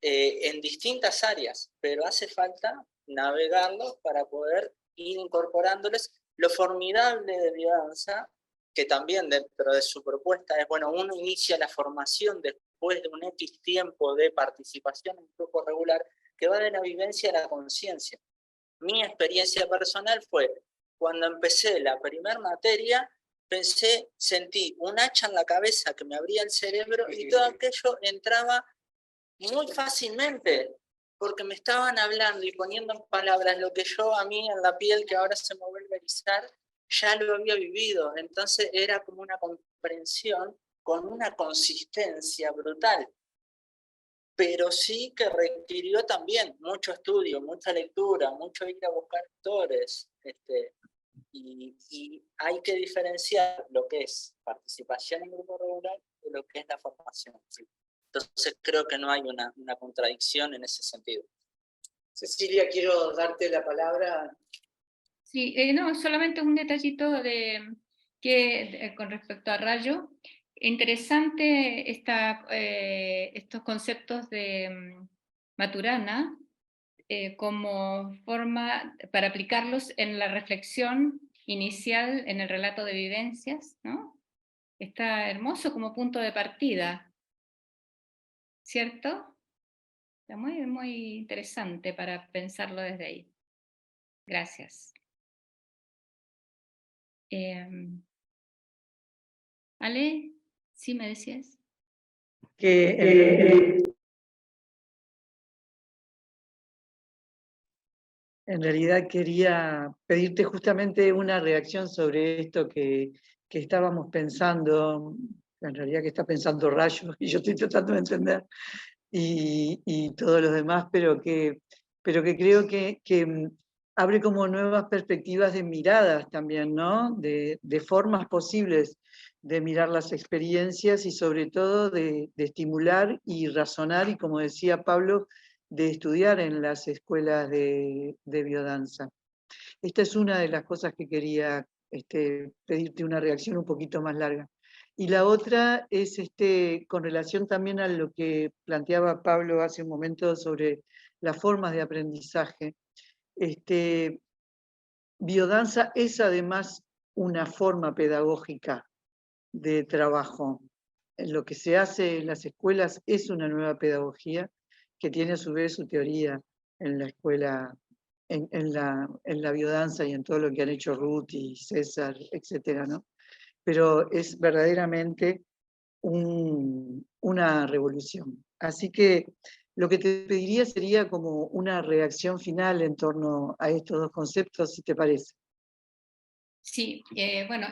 en distintas áreas, pero hace falta navegarlos para poder ir incorporándoles. Lo formidable de biodanza, que también dentro de su propuesta es, bueno, uno inicia la formación después de un X tiempo de participación en un grupo regular, que va de la vivencia a la conciencia. Mi experiencia personal fue, cuando empecé la primera materia, sentí un hacha en la cabeza que me abría el cerebro y todo aquello entraba muy fácilmente, porque me estaban hablando y poniendo en palabras lo que yo a mí en la piel, que ahora se me vuelve a erizar, ya lo había vivido. Entonces era como una comprensión con una consistencia brutal, pero sí que requirió también mucho estudio, mucha lectura, mucho ir a buscar autores, y hay que diferenciar lo que es participación en grupo regular de lo que es la formación. Entonces creo que no hay una contradicción en ese sentido. Cecilia, quiero darte la palabra. Sí, no, solamente un detallito con respecto a Rayo. Interesante estos conceptos de Maturana como forma para aplicarlos en la reflexión inicial en el relato de vivencias, ¿no? Está hermoso como punto de partida, ¿cierto? Está muy, muy interesante para pensarlo desde ahí. Gracias. Ale, ¿sí me decías? Que en realidad quería pedirte justamente una reacción sobre esto que estábamos pensando, en realidad que está pensando Rayo, y yo estoy tratando de entender, y todos los demás, pero que creo que abre como nuevas perspectivas de miradas también, ¿no? De formas posibles de mirar las experiencias y sobre todo de estimular y razonar, y como decía Pablo, de estudiar en las escuelas de biodanza. Esta es una de las cosas que quería pedirte una reacción un poquito más larga. Y la otra es con relación también a lo que planteaba Pablo hace un momento sobre las formas de aprendizaje. Biodanza es además una forma pedagógica de trabajo. Lo que se hace en las escuelas es una nueva pedagogía que tiene a su vez su teoría en la escuela, en la biodanza y en todo lo que han hecho Ruth y César, etcétera, ¿no? Pero es verdaderamente una revolución. Así que lo que te pediría sería como una reacción final en torno a estos dos conceptos, si te parece. Sí, bueno,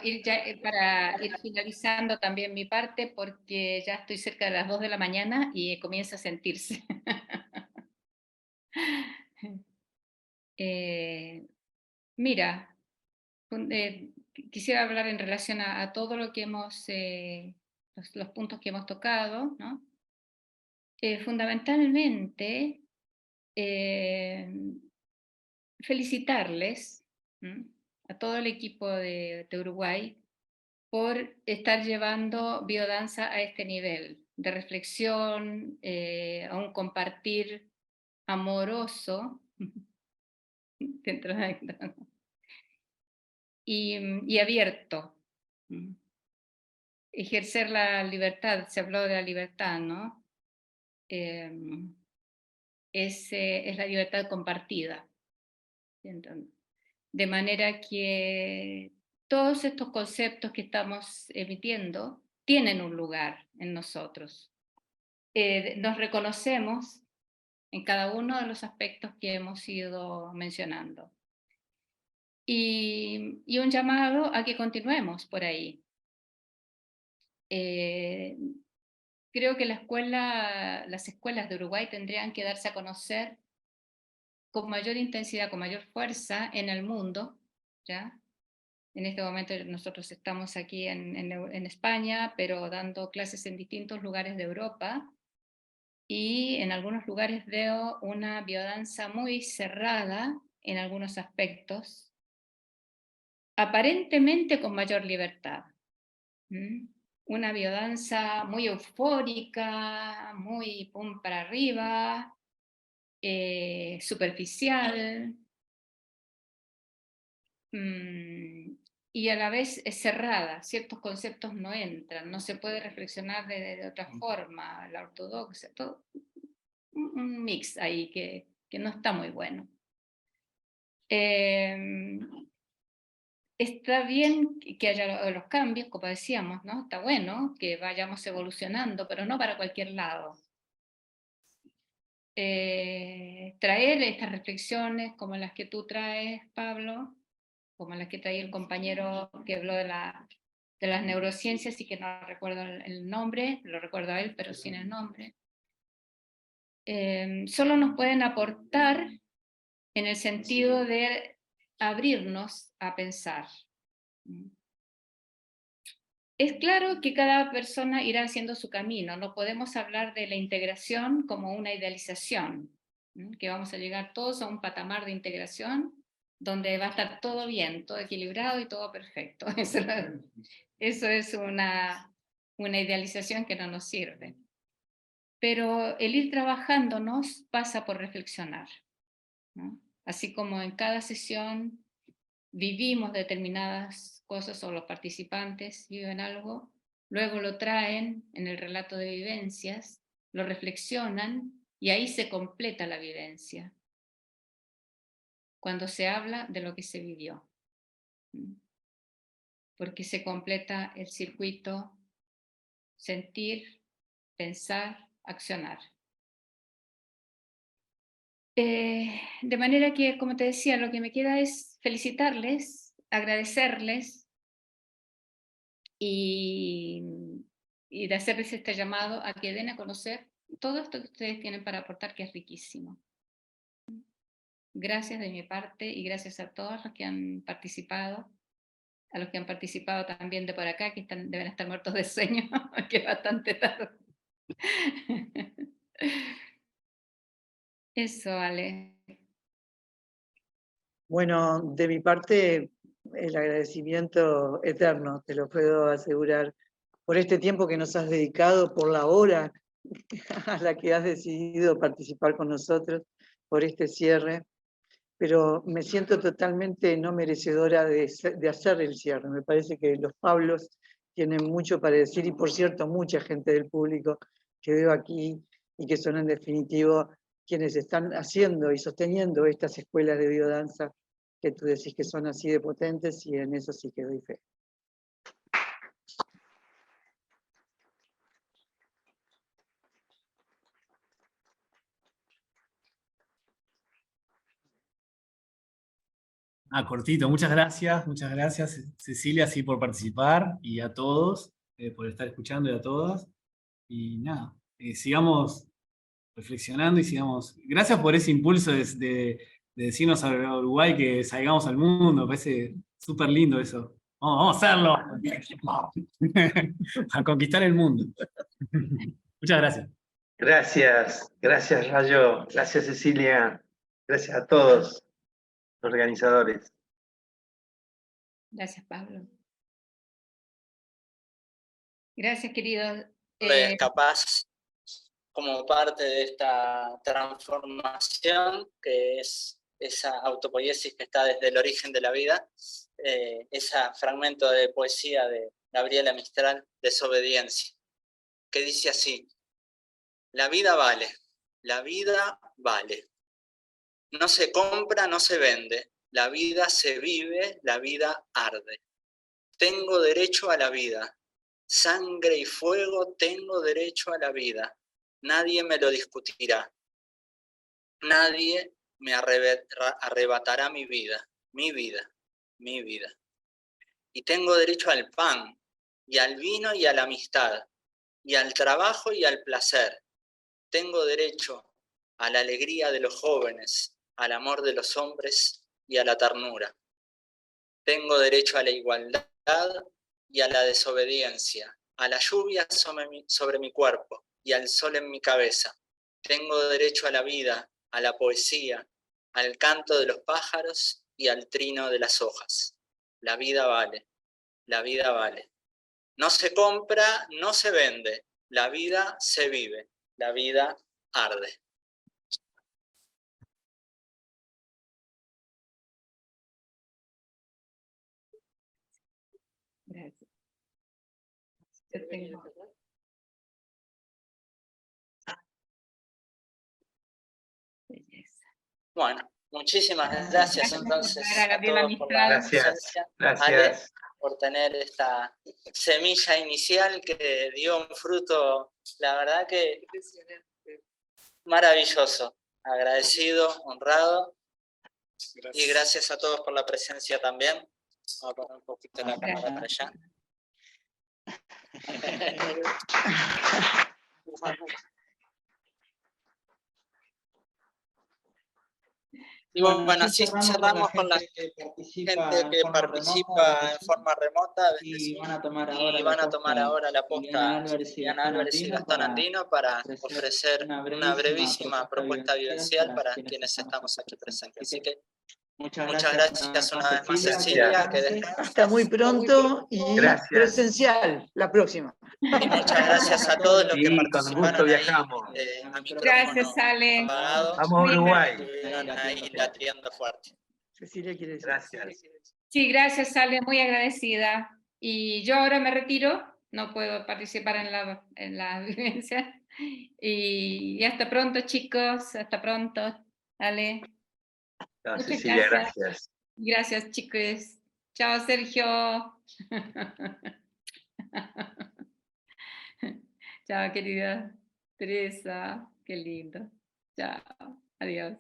para ir finalizando también mi parte, porque ya estoy cerca de las 2 de la mañana y comienza a sentirse. Mira, quisiera hablar en relación a todo lo que los puntos que hemos tocado, ¿no? Fundamentalmente, felicitarles a todo el equipo de Uruguay por estar llevando biodanza a este nivel de reflexión, a un compartir amoroso dentro de y abierto. Ejercer la libertad, se habló de la libertad, ¿no? Es la libertad compartida. De manera que todos estos conceptos que estamos emitiendo tienen un lugar en nosotros. Nos reconocemos en cada uno de los aspectos que hemos ido mencionando. Y un llamado a que continuemos por ahí. Creo que las escuelas de Uruguay tendrían que darse a conocer con mayor intensidad, con mayor fuerza en el mundo, ¿ya? En este momento nosotros estamos aquí en España, pero dando clases en distintos lugares de Europa, y en algunos lugares veo una biodanza muy cerrada en algunos aspectos, aparentemente con mayor libertad. Una biodanza muy eufórica, muy pum para arriba, superficial, y a la vez es cerrada, ciertos conceptos no entran, no se puede reflexionar de otra forma, la ortodoxia, todo un mix ahí que no está muy bueno. Está bien que haya los cambios, como decíamos, ¿no? Está bueno que vayamos evolucionando, pero no para cualquier lado. Traer estas reflexiones como las que tú traes, Pablo, como las que trae el compañero que habló de las neurociencias y que no recuerdo el nombre, lo recuerdo a él, pero sin el nombre, solo nos pueden aportar en el sentido de abrirnos a pensar. Es claro que cada persona irá haciendo su camino, no podemos hablar de la integración como una idealización, que vamos a llegar todos a un patamar de integración donde va a estar todo bien, todo equilibrado y todo perfecto. Eso es una idealización que no nos sirve. Pero el ir trabajándonos pasa por reflexionar, ¿no? Así como en cada sesión vivimos determinadas cosas o los participantes viven algo, luego lo traen en el relato de vivencias, lo reflexionan y ahí se completa la vivencia, cuando se habla de lo que se vivió, porque se completa el circuito sentir, pensar, accionar. De manera que, como te decía, lo que me queda es felicitarles, agradecerles y de hacerles este llamado a que den a conocer todo esto que ustedes tienen para aportar, que es riquísimo. Gracias de mi parte y gracias a todos los que han participado, a los que han participado también de por acá, que deben estar muertos de sueño, que es bastante tarde. Eso, Ale. Bueno, de mi parte, el agradecimiento eterno, te lo puedo asegurar, por este tiempo que nos has dedicado, por la hora a la que has decidido participar con nosotros, por este cierre, pero me siento totalmente no merecedora de hacer el cierre. Me parece que los Pablos tienen mucho para decir, y por cierto, mucha gente del público que veo aquí y que son en definitivo quienes están haciendo y sosteniendo estas escuelas de biodanza que tú decís que son así de potentes, y en eso sí que doy fe. Cortito, muchas gracias Cecilia, sí, por participar, y a todos por estar escuchando, y a todas. Y nada, sigamos reflexionando y sigamos. Gracias por ese impulso de decirnos a Uruguay que salgamos al mundo, me parece súper lindo eso. Vamos a hacerlo, a conquistar el mundo. Muchas gracias. Gracias Rayo, gracias Cecilia, gracias a todos los organizadores. Gracias, Pablo. Gracias, queridos. Capaz, como parte de esta transformación, que es esa autopoiesis que está desde el origen de la vida, ese fragmento de poesía de Gabriela Mistral, Desobediencia, que dice así: la vida vale, la vida vale. No se compra, no se vende, la vida se vive, la vida arde. Tengo derecho a la vida, sangre y fuego, tengo derecho a la vida. Nadie me lo discutirá. Nadie me arrebatará mi vida, mi vida, mi vida. Y tengo derecho al pan, y al vino y a la amistad, y al trabajo y al placer. Tengo derecho a la alegría de los jóvenes, al amor de los hombres y a la ternura. Tengo derecho a la igualdad y a la desobediencia, a la lluvia sobre mi cuerpo y al sol en mi cabeza. Tengo derecho a la vida, a la poesía, al canto de los pájaros y al trino de las hojas. La vida vale, la vida vale. No se compra, no se vende, la vida se vive, la vida arde. Gracias. Yo tengo... Belleza. Bueno, muchísimas gracias entonces a todos por la presencia. Ale, por tener esta semilla inicial que dio un fruto, la verdad que maravilloso. Agradecido, honrado. Y gracias a todos por la presencia también. Vamos a poner un poquito la cámara para allá. Y bueno, así cerramos con la gente que participa en forma remota y van a tomar ahora la posta Diana Álvarez y Gastón Andino para ofrecer una brevísima propuesta vivencial para quienes estamos aquí presentes. Así que muchas gracias una vez más, Cecilia. Hasta muy pronto y presencial la próxima. Y muchas gracias a todos los que participaron. Con gusto viajamos. Gracias, Ale. Vamos a Uruguay. Estuvieron ahí latiendo fuerte. Cecilia quiere decir. Gracias. Sí, gracias, Ale, muy agradecida. Y yo ahora me retiro, no puedo participar en la vivencia. Y hasta pronto, chicos, hasta pronto. Ale. No, Muchas Cecilia, gracias. Gracias, chicos. Chao, Sergio. Chao, querida Teresa. Qué lindo. Chao. Adiós.